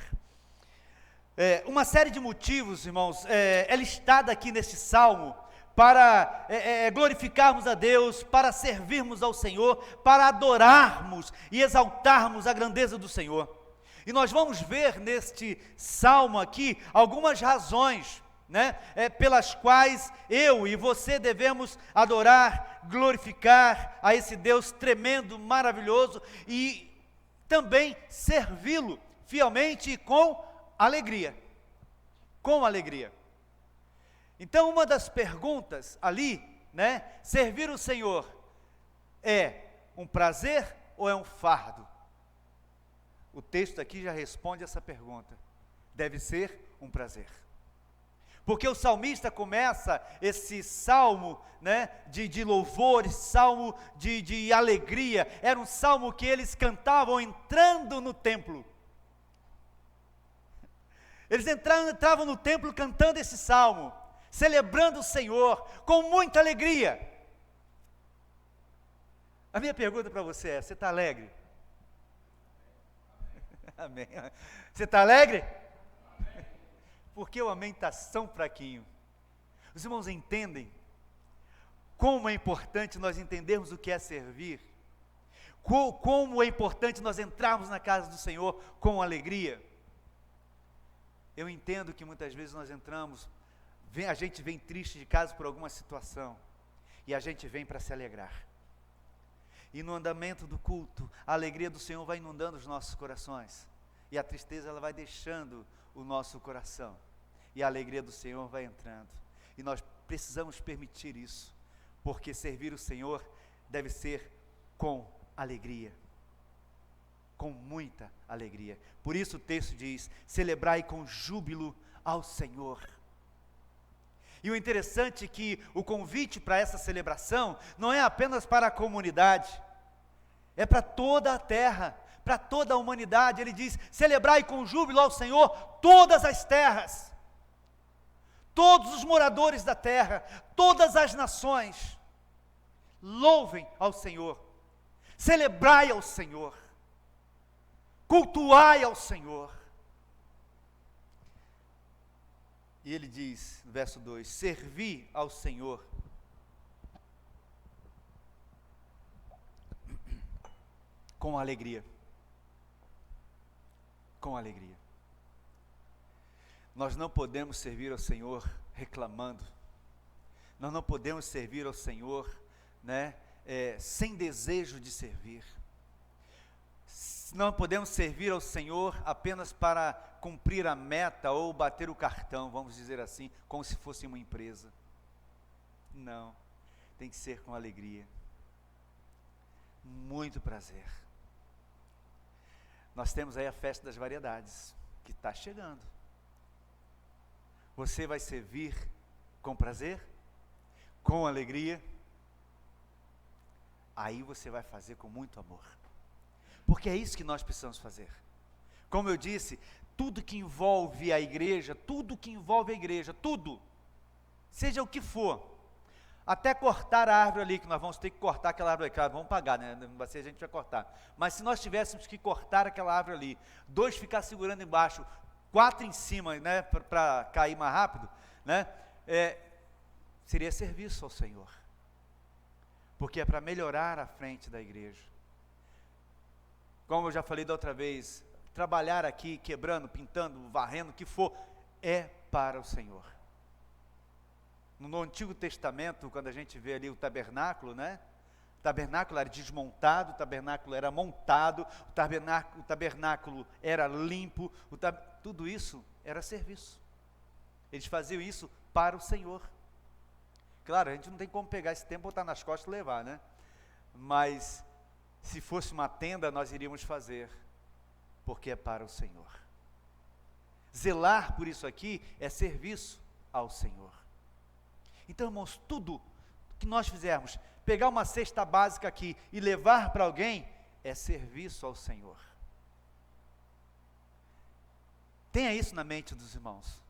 Uma série de motivos, irmãos, é listada aqui neste salmo, para glorificarmos a Deus, para servirmos ao Senhor, para adorarmos e exaltarmos a grandeza do Senhor. E nós vamos ver neste salmo aqui algumas razões, né, pelas quais eu e você devemos adorar, glorificar a esse Deus tremendo, maravilhoso, e também servi-lo fielmente e com alegria. Com alegria. Então, uma das perguntas ali, né, servir o Senhor é um prazer ou é um fardo? O texto aqui já responde essa pergunta: deve ser um prazer. Porque o salmista começa esse salmo, né, de louvor, esse salmo de alegria, era um salmo que eles cantavam entrando no templo. Eles entravam no templo cantando esse salmo, celebrando o Senhor com muita alegria. A minha pergunta para você é: você está alegre? Amém. Você está alegre? Porque o amém está tão fraquinho. Os irmãos entendem como é importante nós entendermos o que é servir? Como é importante nós entrarmos na casa do Senhor com alegria? Eu entendo que muitas vezes nós entramos, a gente vem triste de casa por alguma situação, e a gente vem para se alegrar. E no andamento do culto, a alegria do Senhor vai inundando os nossos corações, e a tristeza ela vai deixando o nosso coração, e a alegria do Senhor vai entrando. E nós precisamos permitir isso, porque servir o Senhor deve ser com alegria, com muita alegria. Por isso o texto diz: celebrai com júbilo ao Senhor. E o interessante é que o convite para essa celebração não é apenas para a comunidade, é para toda a terra, para toda a humanidade. Ele diz: celebrai com júbilo ao Senhor todas as terras, todos os moradores da terra, todas as nações, louvem ao Senhor, celebrai ao Senhor, cultuai ao Senhor. E ele diz, no verso 2, servi ao Senhor com alegria. Com alegria. Nós não podemos servir ao Senhor reclamando. Nós não podemos servir ao Senhor, né, sem desejo de servir. Não podemos servir ao Senhor apenas para cumprir a meta ou bater o cartão, vamos dizer assim, como se fosse uma empresa. Não, tem que ser com alegria. Muito prazer. Nós temos aí a festa das variedades, que está chegando. Você vai servir com prazer? Com alegria? Aí você vai fazer com muito amor. Porque é isso que nós precisamos fazer. Como eu disse, tudo que envolve a igreja, tudo, seja o que for, até cortar a árvore ali, que nós vamos ter que cortar aquela árvore ali, claro, vamos pagar, né? Não vai ser a gente vai cortar. Mas se nós tivéssemos que cortar aquela árvore ali, 2 ficar segurando embaixo, 4 em cima, né, para cair mais rápido, né? Seria serviço ao Senhor. Porque é para melhorar a frente da igreja. Como eu já falei da outra vez, trabalhar aqui, quebrando, pintando, varrendo, o que for, é para o Senhor. No Antigo Testamento, quando a gente vê ali o tabernáculo, né? O tabernáculo era desmontado, o tabernáculo era montado, o tabernáculo era limpo, tudo isso era serviço. Eles faziam isso para o Senhor. Claro, a gente não tem como pegar esse tempo, botar nas costas e levar, né? Mas se fosse uma tenda, nós iríamos fazer, porque é para o Senhor. Zelar por isso aqui é serviço ao Senhor. Então, irmãos, tudo que nós fizermos, pegar uma cesta básica aqui e levar para alguém, é serviço ao Senhor. Tenha isso na mente dos irmãos.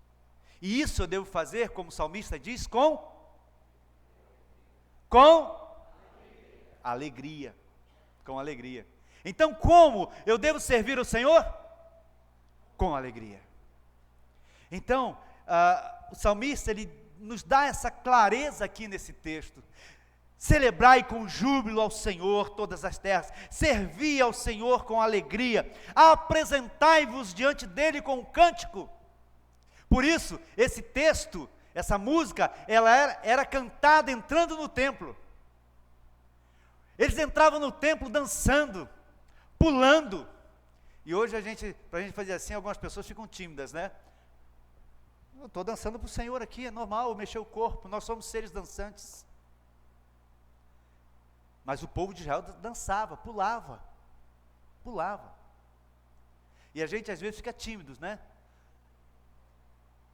E isso eu devo fazer, como o salmista diz, com alegria. Com alegria. Então, como eu devo servir o Senhor? Com alegria. Então, o salmista, ele nos dá essa clareza aqui nesse texto. Celebrai com júbilo ao Senhor todas as terras, servi ao Senhor com alegria, apresentai-vos diante dele com um cântico. Por isso, esse texto, essa música, ela era cantada entrando no templo. Eles entravam no templo dançando, pulando. E hoje para a gente fazer assim, algumas pessoas ficam tímidas, né? Eu estou dançando para o Senhor aqui, é normal mexer o corpo, nós somos seres dançantes. Mas o povo de Israel dançava, pulava. E a gente às vezes fica tímidos, né?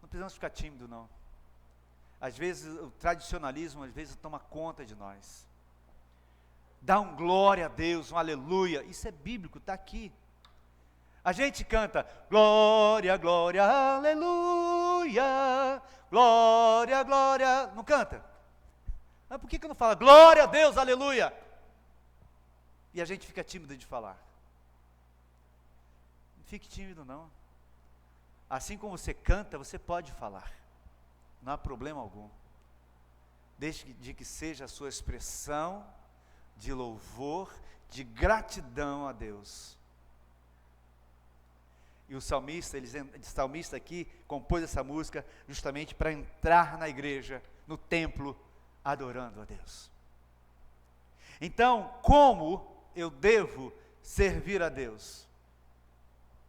Não precisamos ficar tímidos, não. Às vezes o tradicionalismo, toma conta de nós. Dá um glória a Deus, um aleluia, isso é bíblico, está aqui. A gente canta, glória, glória, aleluia, glória, glória, não canta? Mas por que não fala, glória a Deus, aleluia? E a gente fica tímido de falar. Não fique tímido não. Assim como você canta, você pode falar, não há problema algum. Desde que seja a sua expressão de louvor, de gratidão a Deus. E o salmista aqui compôs essa música justamente para entrar na igreja, no templo, adorando a Deus. Então, como eu devo servir a Deus?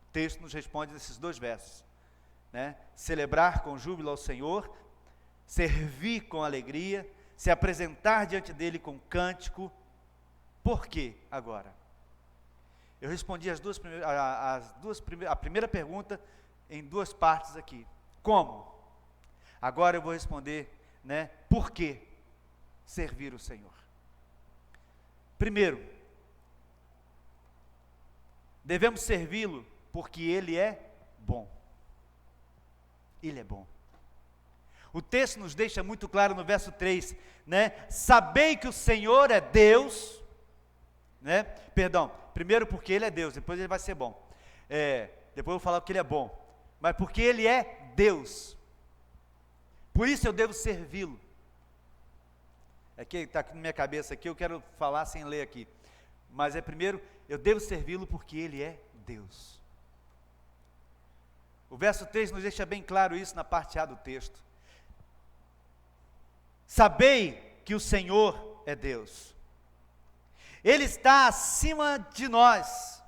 O texto nos responde nesses 2 versos, né? Celebrar com júbilo ao Senhor, servir com alegria, se apresentar diante dele com cântico. Por quê agora? Eu respondi a primeira pergunta em 2 partes aqui. Como? Agora eu vou responder, né? Por que servir o Senhor? Primeiro, devemos servi-lo porque Ele é bom. Ele é bom. O texto nos deixa muito claro no verso 3, né? Sabei que o Senhor é Deus, né? Perdão, primeiro porque Ele é Deus, depois Ele vai ser bom. Depois eu vou falar que Ele é bom, mas porque Ele é Deus. Por isso eu devo servi-lo. Aqui está na minha cabeça aqui, eu quero falar sem ler aqui. Mas primeiro, eu devo servi-lo porque Ele é Deus. O verso 3 nos deixa bem claro isso na parte A do texto. Sabei que o Senhor é Deus. Ele está acima de nós.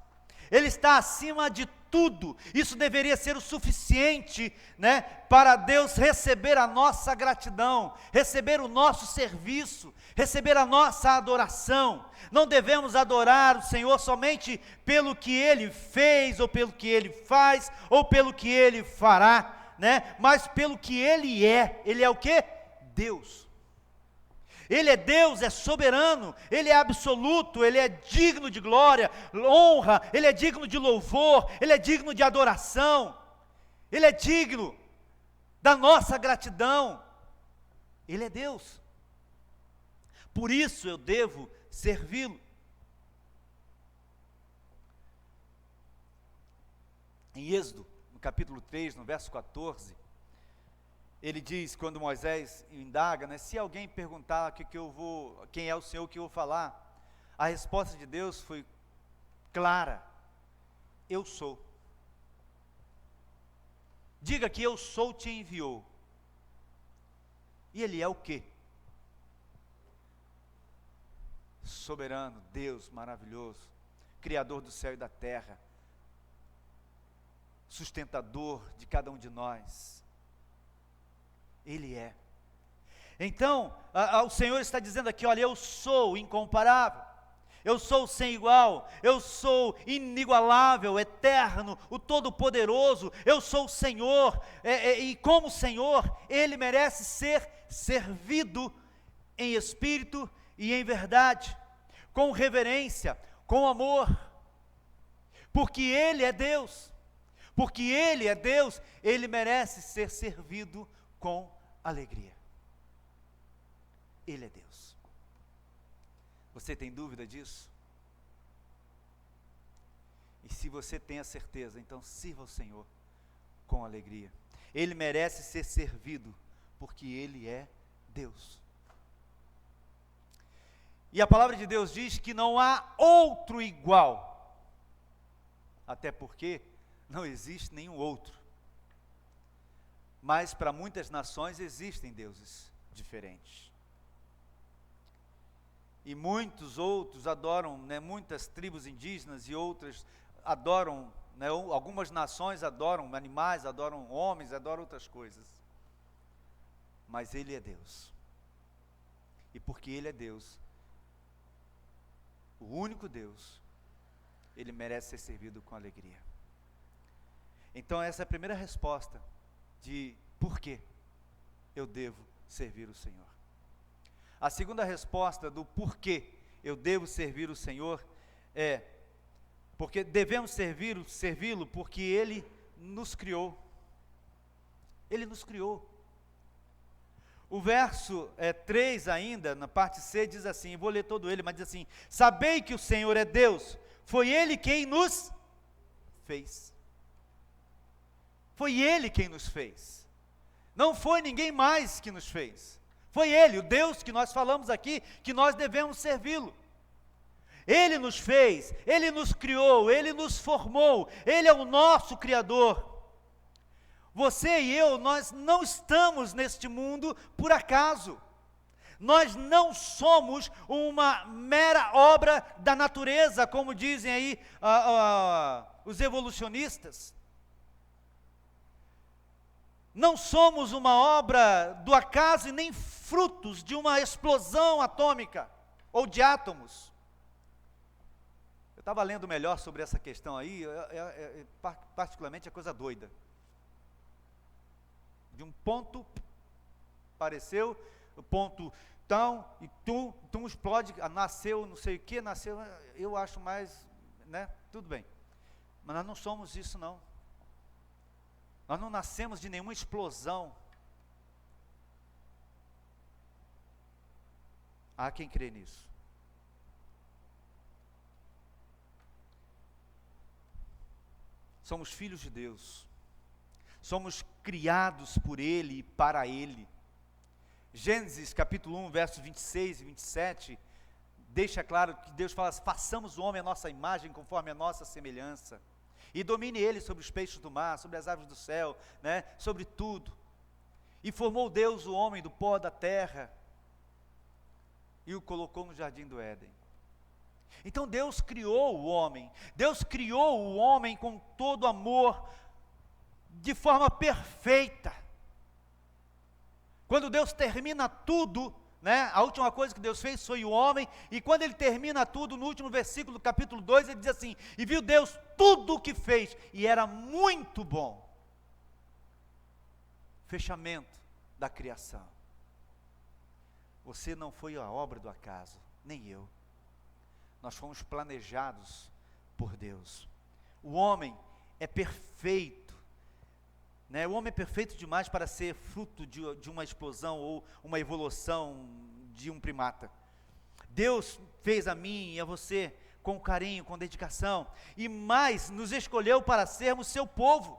Ele está acima de tudo. Isso deveria ser o suficiente, né, para Deus receber a nossa gratidão, receber o nosso serviço, receber a nossa adoração. Não devemos adorar o Senhor somente pelo que Ele fez, ou pelo que Ele faz, ou pelo que Ele fará, né, mas pelo que Ele é. Ele é o quê? Deus. Ele é Deus, é soberano, Ele é absoluto, Ele é digno de glória, honra, Ele é digno de louvor, Ele é digno de adoração, Ele é digno da nossa gratidão. Ele é Deus. Por isso eu devo servi-lo. Em Êxodo, no capítulo 3, no verso 14, ele diz, quando Moisés indaga, né, se alguém perguntar quem é o Senhor que eu vou falar, a resposta de Deus foi clara: eu sou. Diga que eu sou te enviou. E Ele é o quê? Soberano, Deus maravilhoso, Criador do céu e da terra, sustentador de cada um de nós. Ele é. Então, o Senhor está dizendo aqui, olha, eu sou incomparável, eu sou sem igual, eu sou inigualável, eterno, o Todo-Poderoso, eu sou o Senhor, e como Senhor, Ele merece ser servido em espírito e em verdade, com reverência, com amor, porque Ele é Deus, porque Ele é Deus, Ele merece ser servido com alegria. Ele é Deus. Você tem dúvida disso? E se você tem a certeza, então sirva o Senhor com alegria. Ele merece ser servido, porque Ele é Deus. E a palavra de Deus diz que não há outro igual, até porque não existe nenhum outro. Mas para muitas nações existem deuses diferentes. E muitos outros adoram, né, muitas tribos indígenas e outras adoram, né, algumas nações adoram animais, adoram homens, adoram outras coisas. Mas Ele é Deus. E porque Ele é Deus, o único Deus, Ele merece ser servido com alegria. Então essa é a primeira resposta de por que eu devo servir o Senhor. A segunda resposta do porquê eu devo servir o Senhor é porque devemos servi-lo porque Ele nos criou. Ele nos criou. O verso 3 ainda, na parte C, diz assim, vou ler todo ele, mas diz assim: sabei que o Senhor é Deus, foi Ele quem nos fez. Foi Ele quem nos fez. Não foi ninguém mais que nos fez. Foi Ele, o Deus que nós falamos aqui, que nós devemos servi-lo. Ele nos fez, Ele nos criou, Ele nos formou, Ele é o nosso Criador. Você e eu, nós não estamos neste mundo por acaso. Nós não somos uma mera obra da natureza, como dizem aí os evolucionistas. Não somos uma obra do acaso e nem frutos de uma explosão atômica ou de átomos. Eu estava lendo melhor sobre essa questão aí, particularmente é coisa doida. De um ponto, apareceu, o ponto tão, e tum, explode, nasceu, não sei o que, nasceu, eu acho mais, né, tudo bem. Mas nós não somos isso não. Nós não nascemos de nenhuma explosão. Há quem crê nisso. Somos filhos de Deus. Somos criados por Ele e para Ele. Gênesis capítulo 1, versos 26 e 27, deixa claro que Deus fala: façamos o homem à nossa imagem, conforme a nossa semelhança, e domine ele sobre os peixes do mar, sobre as aves do céu, né, sobre tudo. E formou Deus o homem do pó da terra, e o colocou no jardim do Éden. Então Deus criou o homem com todo amor, de forma perfeita. Quando Deus termina tudo, né, a última coisa que Deus fez foi o homem, e quando ele termina tudo, no último versículo do capítulo 2, ele diz assim: e viu Deus tudo o que fez, e era muito bom. Fechamento da criação. Você não foi a obra do acaso, nem eu. Nós fomos planejados por Deus. O homem é perfeito, né? O homem é perfeito demais para ser fruto de uma explosão ou uma evolução de um primata. Deus fez a mim e a você com carinho, com dedicação, e mais, nos escolheu para sermos seu povo.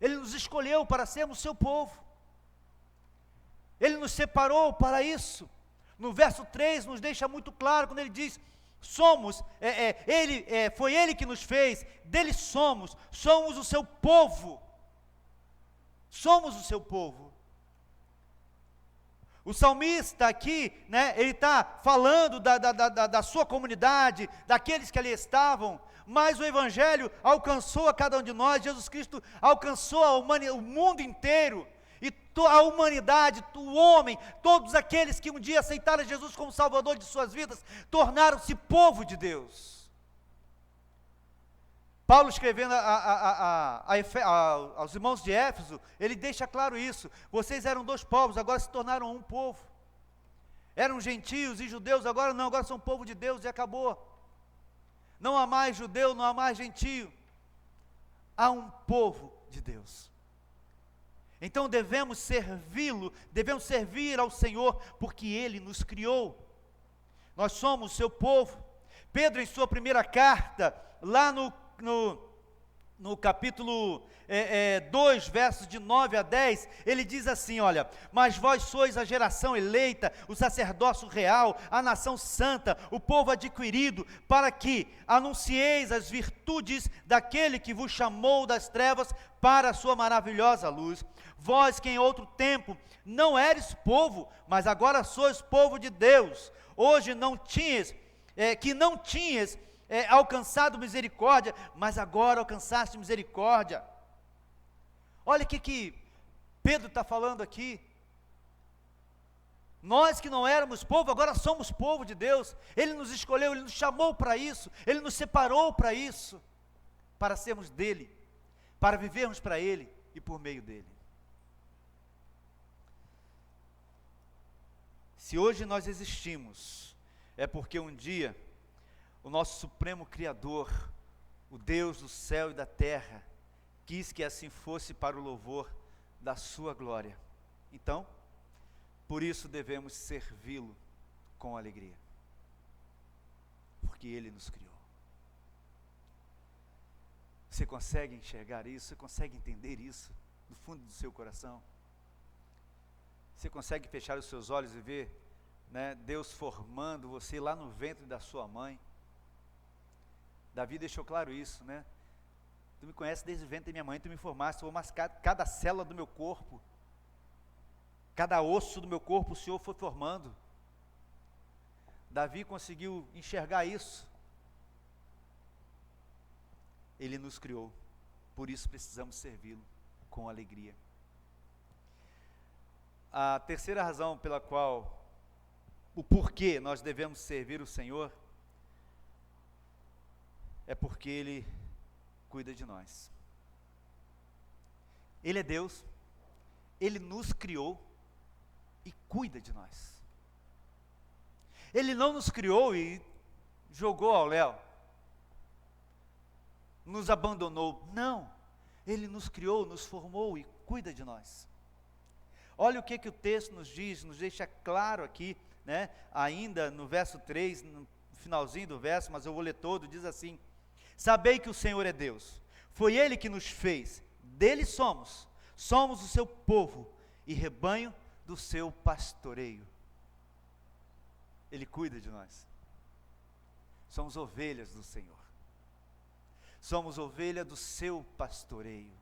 Ele nos escolheu para sermos seu povo. Ele nos separou para isso. No verso 3 nos deixa muito claro, quando ele diz: foi Ele que nos fez, dele somos o seu povo. Somos o seu povo. O salmista aqui, né, ele está falando da sua comunidade, daqueles que ali estavam, mas o Evangelho alcançou a cada um de nós. Jesus Cristo alcançou o mundo inteiro. E a humanidade, o homem, todos aqueles que um dia aceitaram Jesus como Salvador de suas vidas, tornaram-se povo de Deus. Paulo, escrevendo aos irmãos de Éfeso, ele deixa claro isso: vocês eram dois povos, agora se tornaram um povo. Eram gentios e judeus, agora não, agora são povo de Deus e acabou. Não há mais judeu, não há mais gentio, há um povo de Deus. Então devemos servi-lo, devemos servir ao Senhor, porque Ele nos criou. Nós somos o seu povo. Pedro, em sua primeira carta, lá no capítulo 2, versos de 9 a 10, ele diz assim: olha, mas vós sois a geração eleita, o sacerdócio real, a nação santa, o povo adquirido, para que anuncieis as virtudes daquele que vos chamou das trevas para a sua maravilhosa luz. Vós que em outro tempo não eres povo, mas agora sois povo de Deus. Hoje não tinhas alcançado misericórdia, mas agora alcançaste misericórdia. Olha o que Pedro está falando aqui. Nós que não éramos povo, agora somos povo de Deus. Ele nos escolheu, Ele nos chamou para isso, Ele nos separou para isso, para sermos dEle, para vivermos para Ele e por meio dEle. Se hoje nós existimos, é porque um dia o nosso supremo Criador, o Deus do céu e da terra, quis que assim fosse para o louvor da sua glória. Então, por isso devemos servi-lo com alegria, porque Ele nos criou. Você consegue enxergar isso? Você consegue entender isso do fundo do seu coração? Você consegue fechar os seus olhos e ver, né, Deus formando você lá no ventre da sua mãe? Davi deixou claro isso, né? Tu me conheces desde o ventre da minha mãe, tu me formaste, tu formaste cada célula do meu corpo, cada osso do meu corpo o Senhor foi formando. Davi conseguiu enxergar isso. Ele nos criou, por isso precisamos servi-lo com alegria. A terceira razão pela qual, o porquê nós devemos servir o Senhor, é porque Ele cuida de nós. Ele é Deus, Ele nos criou e cuida de nós. Ele não nos criou e jogou ao léu, nos abandonou. Não, Ele nos criou, nos formou e cuida de nós. Olha o que o texto nos diz, nos deixa claro aqui, né? Ainda no verso 3, no finalzinho do verso, mas eu vou ler todo, diz assim: sabei que o Senhor é Deus, foi Ele que nos fez, dele somos o seu povo e rebanho do seu pastoreio. Ele cuida de nós. Somos ovelhas do Senhor. Somos ovelha do seu pastoreio.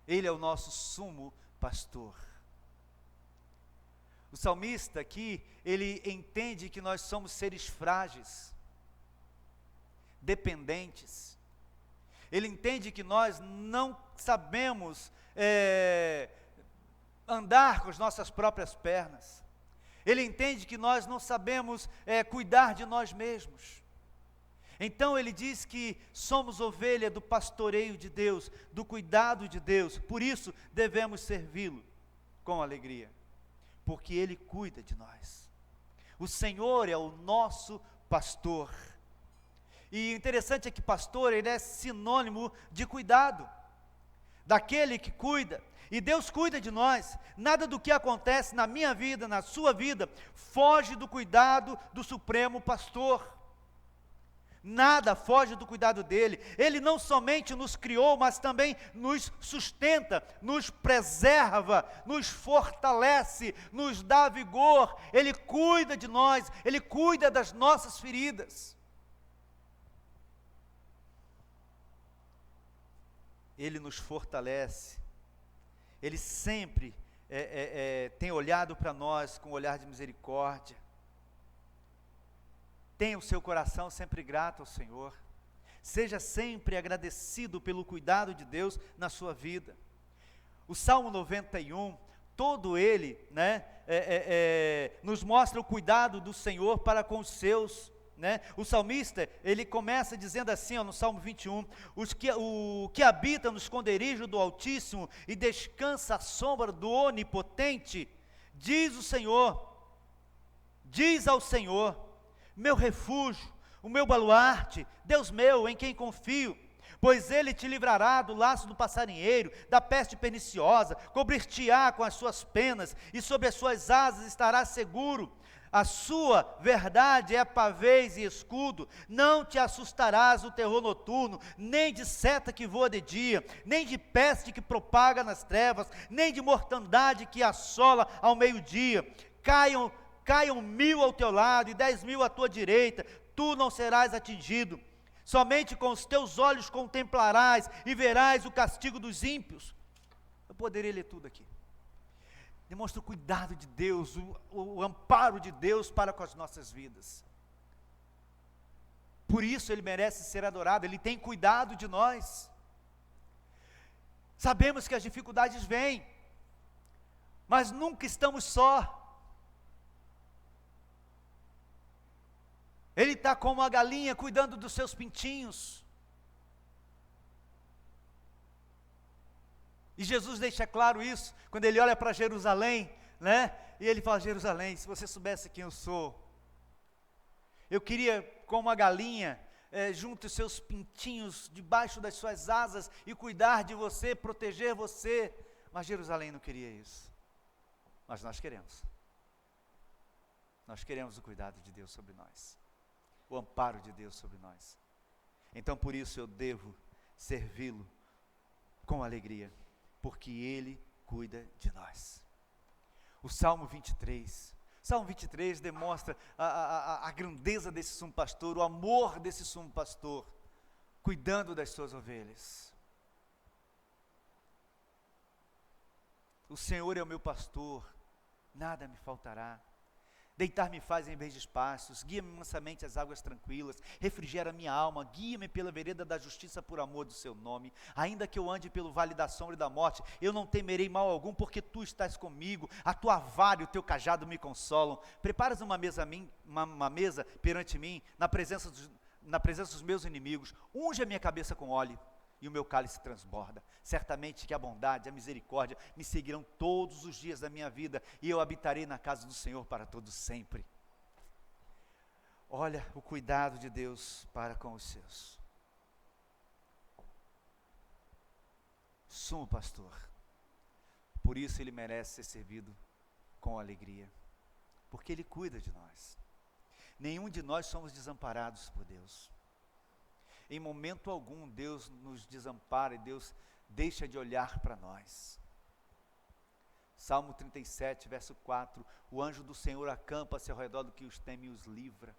Ele é o nosso sumo pastor. O salmista aqui, ele entende que nós somos seres frágeis, dependentes. Ele entende que nós não sabemos andar com as nossas próprias pernas. Ele entende que nós não sabemos cuidar de nós mesmos. Então ele diz que somos ovelha do pastoreio de Deus, do cuidado de Deus, por isso devemos servi-lo com alegria, porque Ele cuida de nós. O Senhor é o nosso pastor. E o interessante é que pastor, ele é sinônimo de cuidado, daquele que cuida. E Deus cuida de nós. Nada do que acontece na minha vida, na sua vida, foge do cuidado do Supremo Pastor. Nada foge do cuidado dele. Ele não somente nos criou, mas também nos sustenta, nos preserva, nos fortalece, nos dá vigor. Ele cuida de nós, Ele cuida das nossas feridas. Ele nos fortalece. Ele sempre tem olhado para nós com um olhar de misericórdia. Tenha o seu coração sempre grato ao Senhor. Seja sempre agradecido pelo cuidado de Deus na sua vida. O Salmo 91, todo ele, né, nos mostra o cuidado do Senhor para com os seus. Né? O salmista, ele começa dizendo assim, no Salmo 21, o que habita no esconderijo do Altíssimo e descansa à sombra do Onipotente, diz o Senhor, diz ao Senhor, meu refúgio, o meu baluarte, Deus meu, em quem confio, pois Ele te livrará do laço do passarinheiro, da peste perniciosa, cobrir-te-á com as suas penas, e sob as suas asas estarás seguro. A sua verdade é pavês e escudo, não te assustarás do terror noturno, nem de seta que voa de dia, nem de peste que propaga nas trevas, nem de mortandade que assola ao meio-dia. Caiam 1000 ao teu lado e 10.000 à tua direita, tu não serás atingido. Somente com os teus olhos contemplarás e verás o castigo dos ímpios. Eu poderia ler tudo aqui. Demonstra o cuidado de Deus, o amparo de Deus para com as nossas vidas. Por isso Ele merece ser adorado, Ele tem cuidado de nós. Sabemos que as dificuldades vêm, mas nunca estamos só. Ele está como a galinha cuidando dos seus pintinhos. E Jesus deixa claro isso, quando Ele olha para Jerusalém, né? E Ele fala, Jerusalém, se você soubesse quem eu sou, eu queria, como a galinha, junto os seus pintinhos, debaixo das suas asas, e cuidar de você, proteger você, mas Jerusalém não queria isso, mas nós queremos o cuidado de Deus sobre nós, o amparo de Deus sobre nós. Então por isso eu devo servi-lo com alegria, porque Ele cuida de nós. O Salmo 23 demonstra a grandeza desse sumo pastor, o amor desse sumo pastor, cuidando das suas ovelhas. O Senhor é o meu pastor, nada me faltará. Deitar-me faz em verdes pastos, guia-me mansamente às águas tranquilas, refrigera minha alma, guia-me pela vereda da justiça por amor do seu nome. Ainda que eu ande pelo vale da sombra e da morte, eu não temerei mal algum, porque tu estás comigo, a tua vara e o teu cajado me consolam. Preparas uma mesa perante mim, na presença dos meus inimigos, unge a minha cabeça com óleo, e o meu cálice transborda. Certamente que a bondade, a misericórdia me seguirão todos os dias da minha vida, e eu habitarei na casa do Senhor para todos sempre. Olha o cuidado de Deus para com os seus. Sumo pastor, por isso ele merece ser servido com alegria, porque ele cuida de nós. Nenhum de nós somos desamparados por Deus. Em momento algum Deus nos desampara e Deus deixa de olhar para nós. Salmo 37, verso 4, o anjo do Senhor acampa-se ao redor do que os teme e os livra.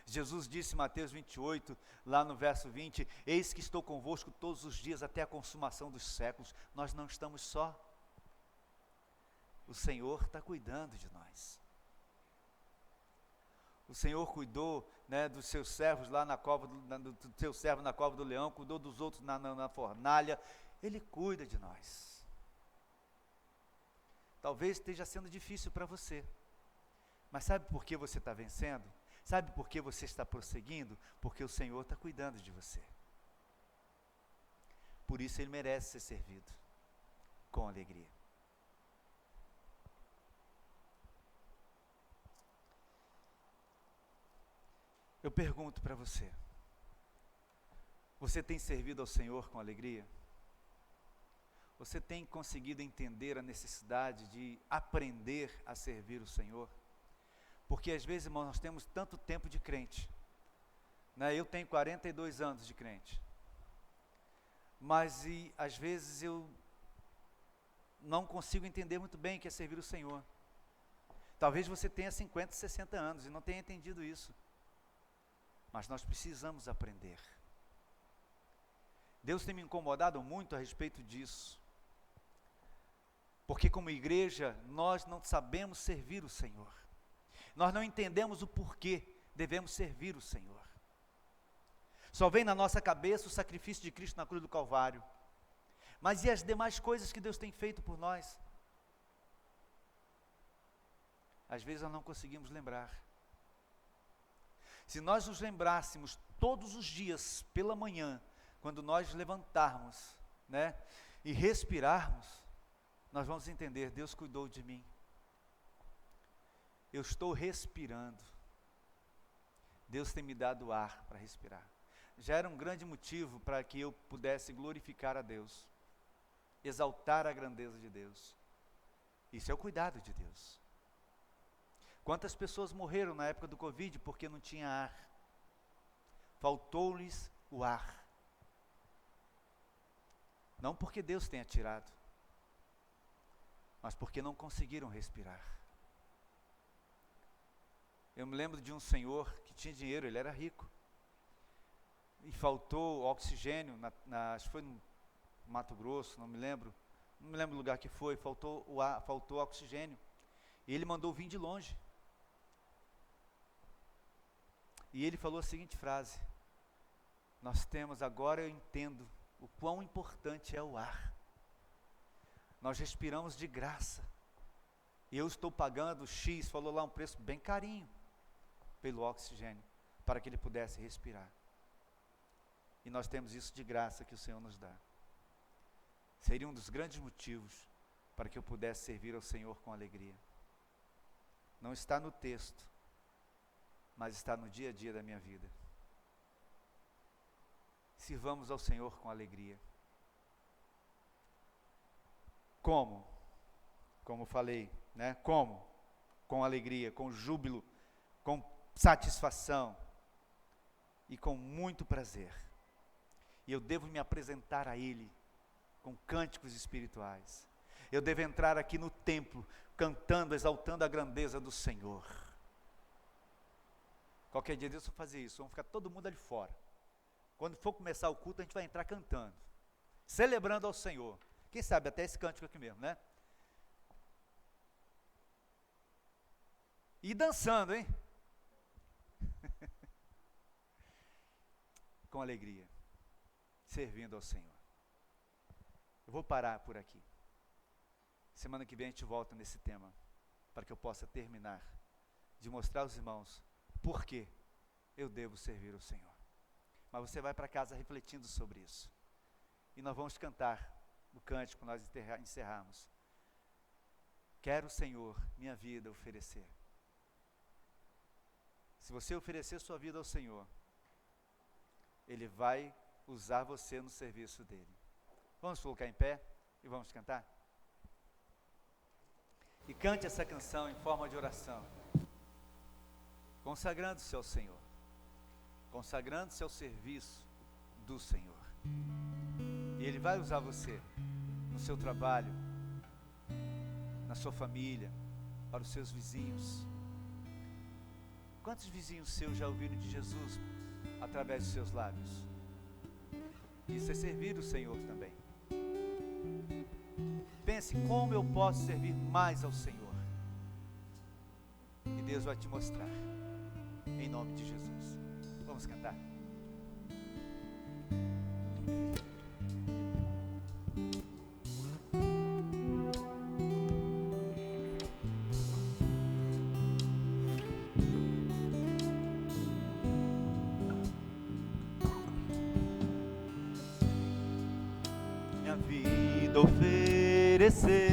Jesus disse em Mateus 28, lá no verso 20, eis que estou convosco todos os dias até a consumação dos séculos. Nós não estamos só. O Senhor está cuidando de nós. O Senhor cuidou, né, dos seus servos lá na cova, do seu servo na cova do leão, cuidou dos outros na fornalha. Ele cuida de nós. Talvez esteja sendo difícil para você, mas sabe por que você está vencendo? Sabe por que você está prosseguindo? Porque o Senhor está cuidando de você. Por isso ele merece ser servido com alegria. Eu pergunto para você, você tem servido ao Senhor com alegria? Você tem conseguido entender a necessidade de aprender a servir o Senhor? Porque às vezes, irmãos, nós temos tanto tempo de crente, né? Eu tenho 42 anos de crente, mas às vezes eu não consigo entender muito bem o que é servir o Senhor. Talvez você tenha 50, 60 anos e não tenha entendido isso. Mas nós precisamos aprender. Deus tem me incomodado muito a respeito disso. Porque como igreja, nós não sabemos servir o Senhor. Nós não entendemos o porquê devemos servir o Senhor. Só vem na nossa cabeça o sacrifício de Cristo na cruz do Calvário. Mas e as demais coisas que Deus tem feito por nós? Às vezes nós não conseguimos lembrar. Se nós nos lembrássemos todos os dias, pela manhã, quando nós levantarmos, né, e respirarmos, nós vamos entender, Deus cuidou de mim. Eu estou respirando. Deus tem me dado ar para respirar. Já era um grande motivo para que eu pudesse glorificar a Deus, exaltar a grandeza de Deus. Isso é o cuidado de Deus. Quantas pessoas morreram na época do Covid porque não tinha ar? Faltou-lhes o ar. Não porque Deus tenha tirado, mas porque não conseguiram respirar. Eu me lembro de um senhor que tinha dinheiro, ele era rico, e faltou oxigênio, acho que foi no Mato Grosso, não me lembro o lugar que foi, faltou o ar, faltou oxigênio, e ele mandou vir de longe. E ele falou a seguinte frase: nós temos, agora eu entendo o quão importante é o ar. Nós respiramos de graça. E eu estou pagando X, falou lá um preço bem carinho, pelo oxigênio, para que ele pudesse respirar. E nós temos isso de graça que o Senhor nos dá. Seria um dos grandes motivos para que eu pudesse servir ao Senhor com alegria. Não está no texto, mas está no dia a dia da minha vida. Sirvamos ao Senhor com alegria. Como? Como falei, né? Como? Com alegria, com júbilo, com satisfação e com muito prazer. E eu devo me apresentar a Ele com cânticos espirituais. Eu devo entrar aqui no templo cantando, exaltando a grandeza do Senhor. Qualquer dia disso eu vou fazer isso, vamos ficar todo mundo ali fora. Quando for começar o culto, a gente vai entrar cantando, celebrando ao Senhor. Quem sabe até esse cântico aqui mesmo, né? E dançando, hein? Com alegria, servindo ao Senhor. Eu vou parar por aqui. Semana que vem a gente volta nesse tema, para que eu possa terminar de mostrar aos irmãos por que eu devo servir ao Senhor. mas você vai para casa refletindo sobre isso. E nós vamos cantar o cântico, nós encerrarmos. Quero, Senhor, minha vida oferecer. Se você oferecer sua vida ao Senhor, Ele vai usar você no serviço dEle. Vamos colocar em pé e vamos cantar? E cante essa canção em forma de oração, consagrando-se ao Senhor, consagrando-se ao serviço do Senhor. E Ele vai usar você no seu trabalho, na sua família, para os seus vizinhos. Quantos vizinhos seus já ouviram de Jesus através dos seus lábios? Isso é servir o Senhor também. Pense como eu posso servir mais ao Senhor. E Deus vai te mostrar. Em nome de Jesus. Vamos cantar? Minha vida oferecer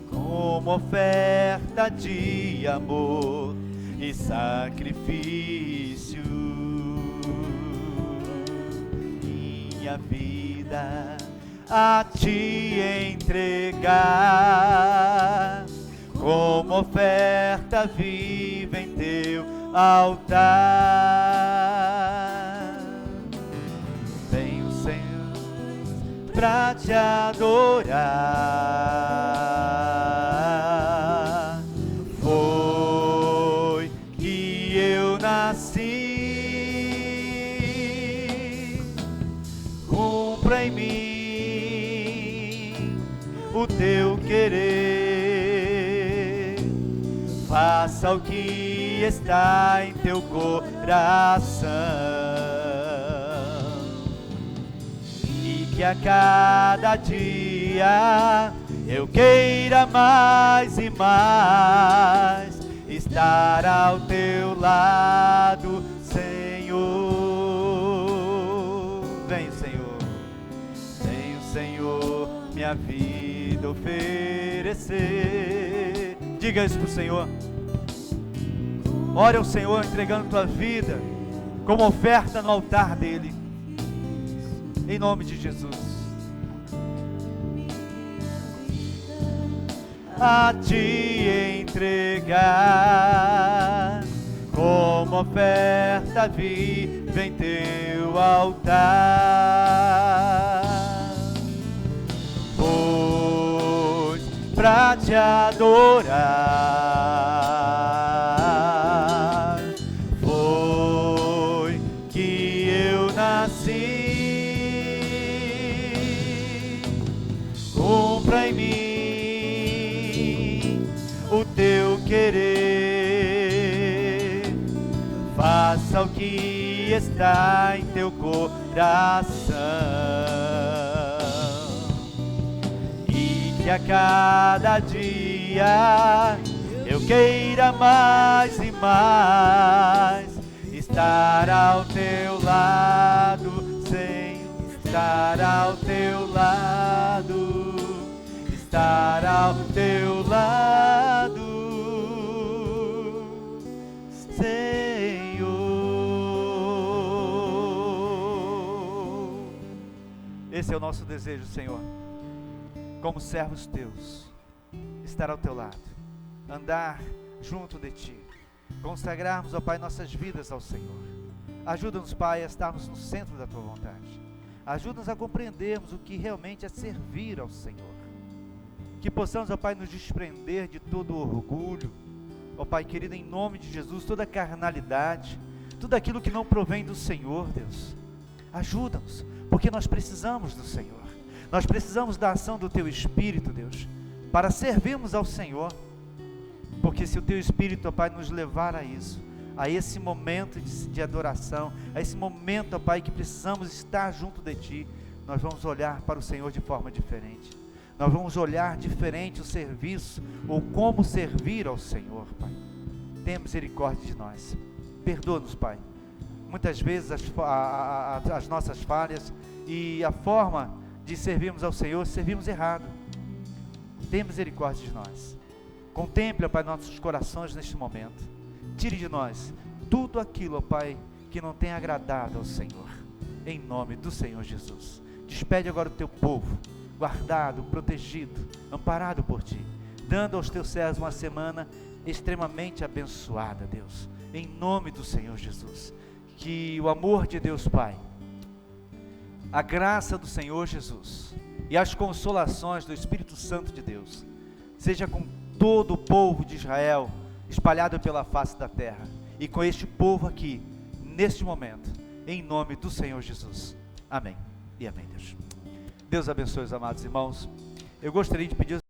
como oferta de amor e sacrifício, minha vida a te entregar como oferta viva em teu altar. Venho, Senhor, pra te adorar. Foi que eu nasci. Cumpra em mim o teu querer. Faça o que está em teu coração. Que a cada dia eu queira mais e mais estar ao teu lado, Senhor. Vem, Senhor, vem, Senhor, minha vida oferecer. Diga isso pro Senhor. Ore ao Senhor entregando tua vida como oferta no altar dele. Em nome de Jesus. A te entregar como oferta viva em teu altar. Pois pra te adorar foi que eu nasci. Cumpra em mim o teu querer. Faça o que está em teu coração. E que a cada dia eu queira mais e mais estar ao teu lado, Senhor, estar ao teu lado. Estar ao teu lado, Senhor. Esse é o nosso desejo, Senhor, como servos teus, estar ao teu lado, andar junto de ti, consagrarmos, ó Pai, nossas vidas ao Senhor. Ajuda-nos, Pai, a estarmos no centro da tua vontade. Ajuda-nos a compreendermos o que realmente é servir ao Senhor. Que possamos, ó Pai, nos desprender de todo o orgulho, ó Pai querido, em nome de Jesus, toda a carnalidade, tudo aquilo que não provém do Senhor, Deus. Ajuda-nos, porque nós precisamos do Senhor. Nós precisamos da ação do Teu Espírito, Deus, para servirmos ao Senhor. Porque se o Teu Espírito, ó Pai, nos levar a isso, a esse momento de adoração, a esse momento, ó Pai, que precisamos estar junto de Ti, nós vamos olhar para o Senhor de forma diferente. Nós vamos olhar diferente o serviço, ou como servir ao Senhor, Pai. Tenha misericórdia de nós. perdoa-nos, Pai. Muitas vezes as nossas falhas e a forma de servirmos ao Senhor, servimos errado. Tenha misericórdia de nós. Contempla, Pai, nossos corações neste momento. Tire de nós tudo aquilo, ó Pai, que não tem agradado ao Senhor. Em nome do Senhor Jesus. Despede agora o teu povo, guardado, protegido, amparado por Ti, dando aos teus servos uma semana extremamente abençoada, Deus. Em nome do Senhor Jesus. Que o amor de Deus Pai, a graça do Senhor Jesus e as consolações do Espírito Santo de Deus seja com todo o povo de Israel espalhado pela face da terra e com este povo aqui, neste momento, em nome do Senhor Jesus. Amém e amém, Deus. Deus abençoe os amados irmãos. Eu gostaria de pedir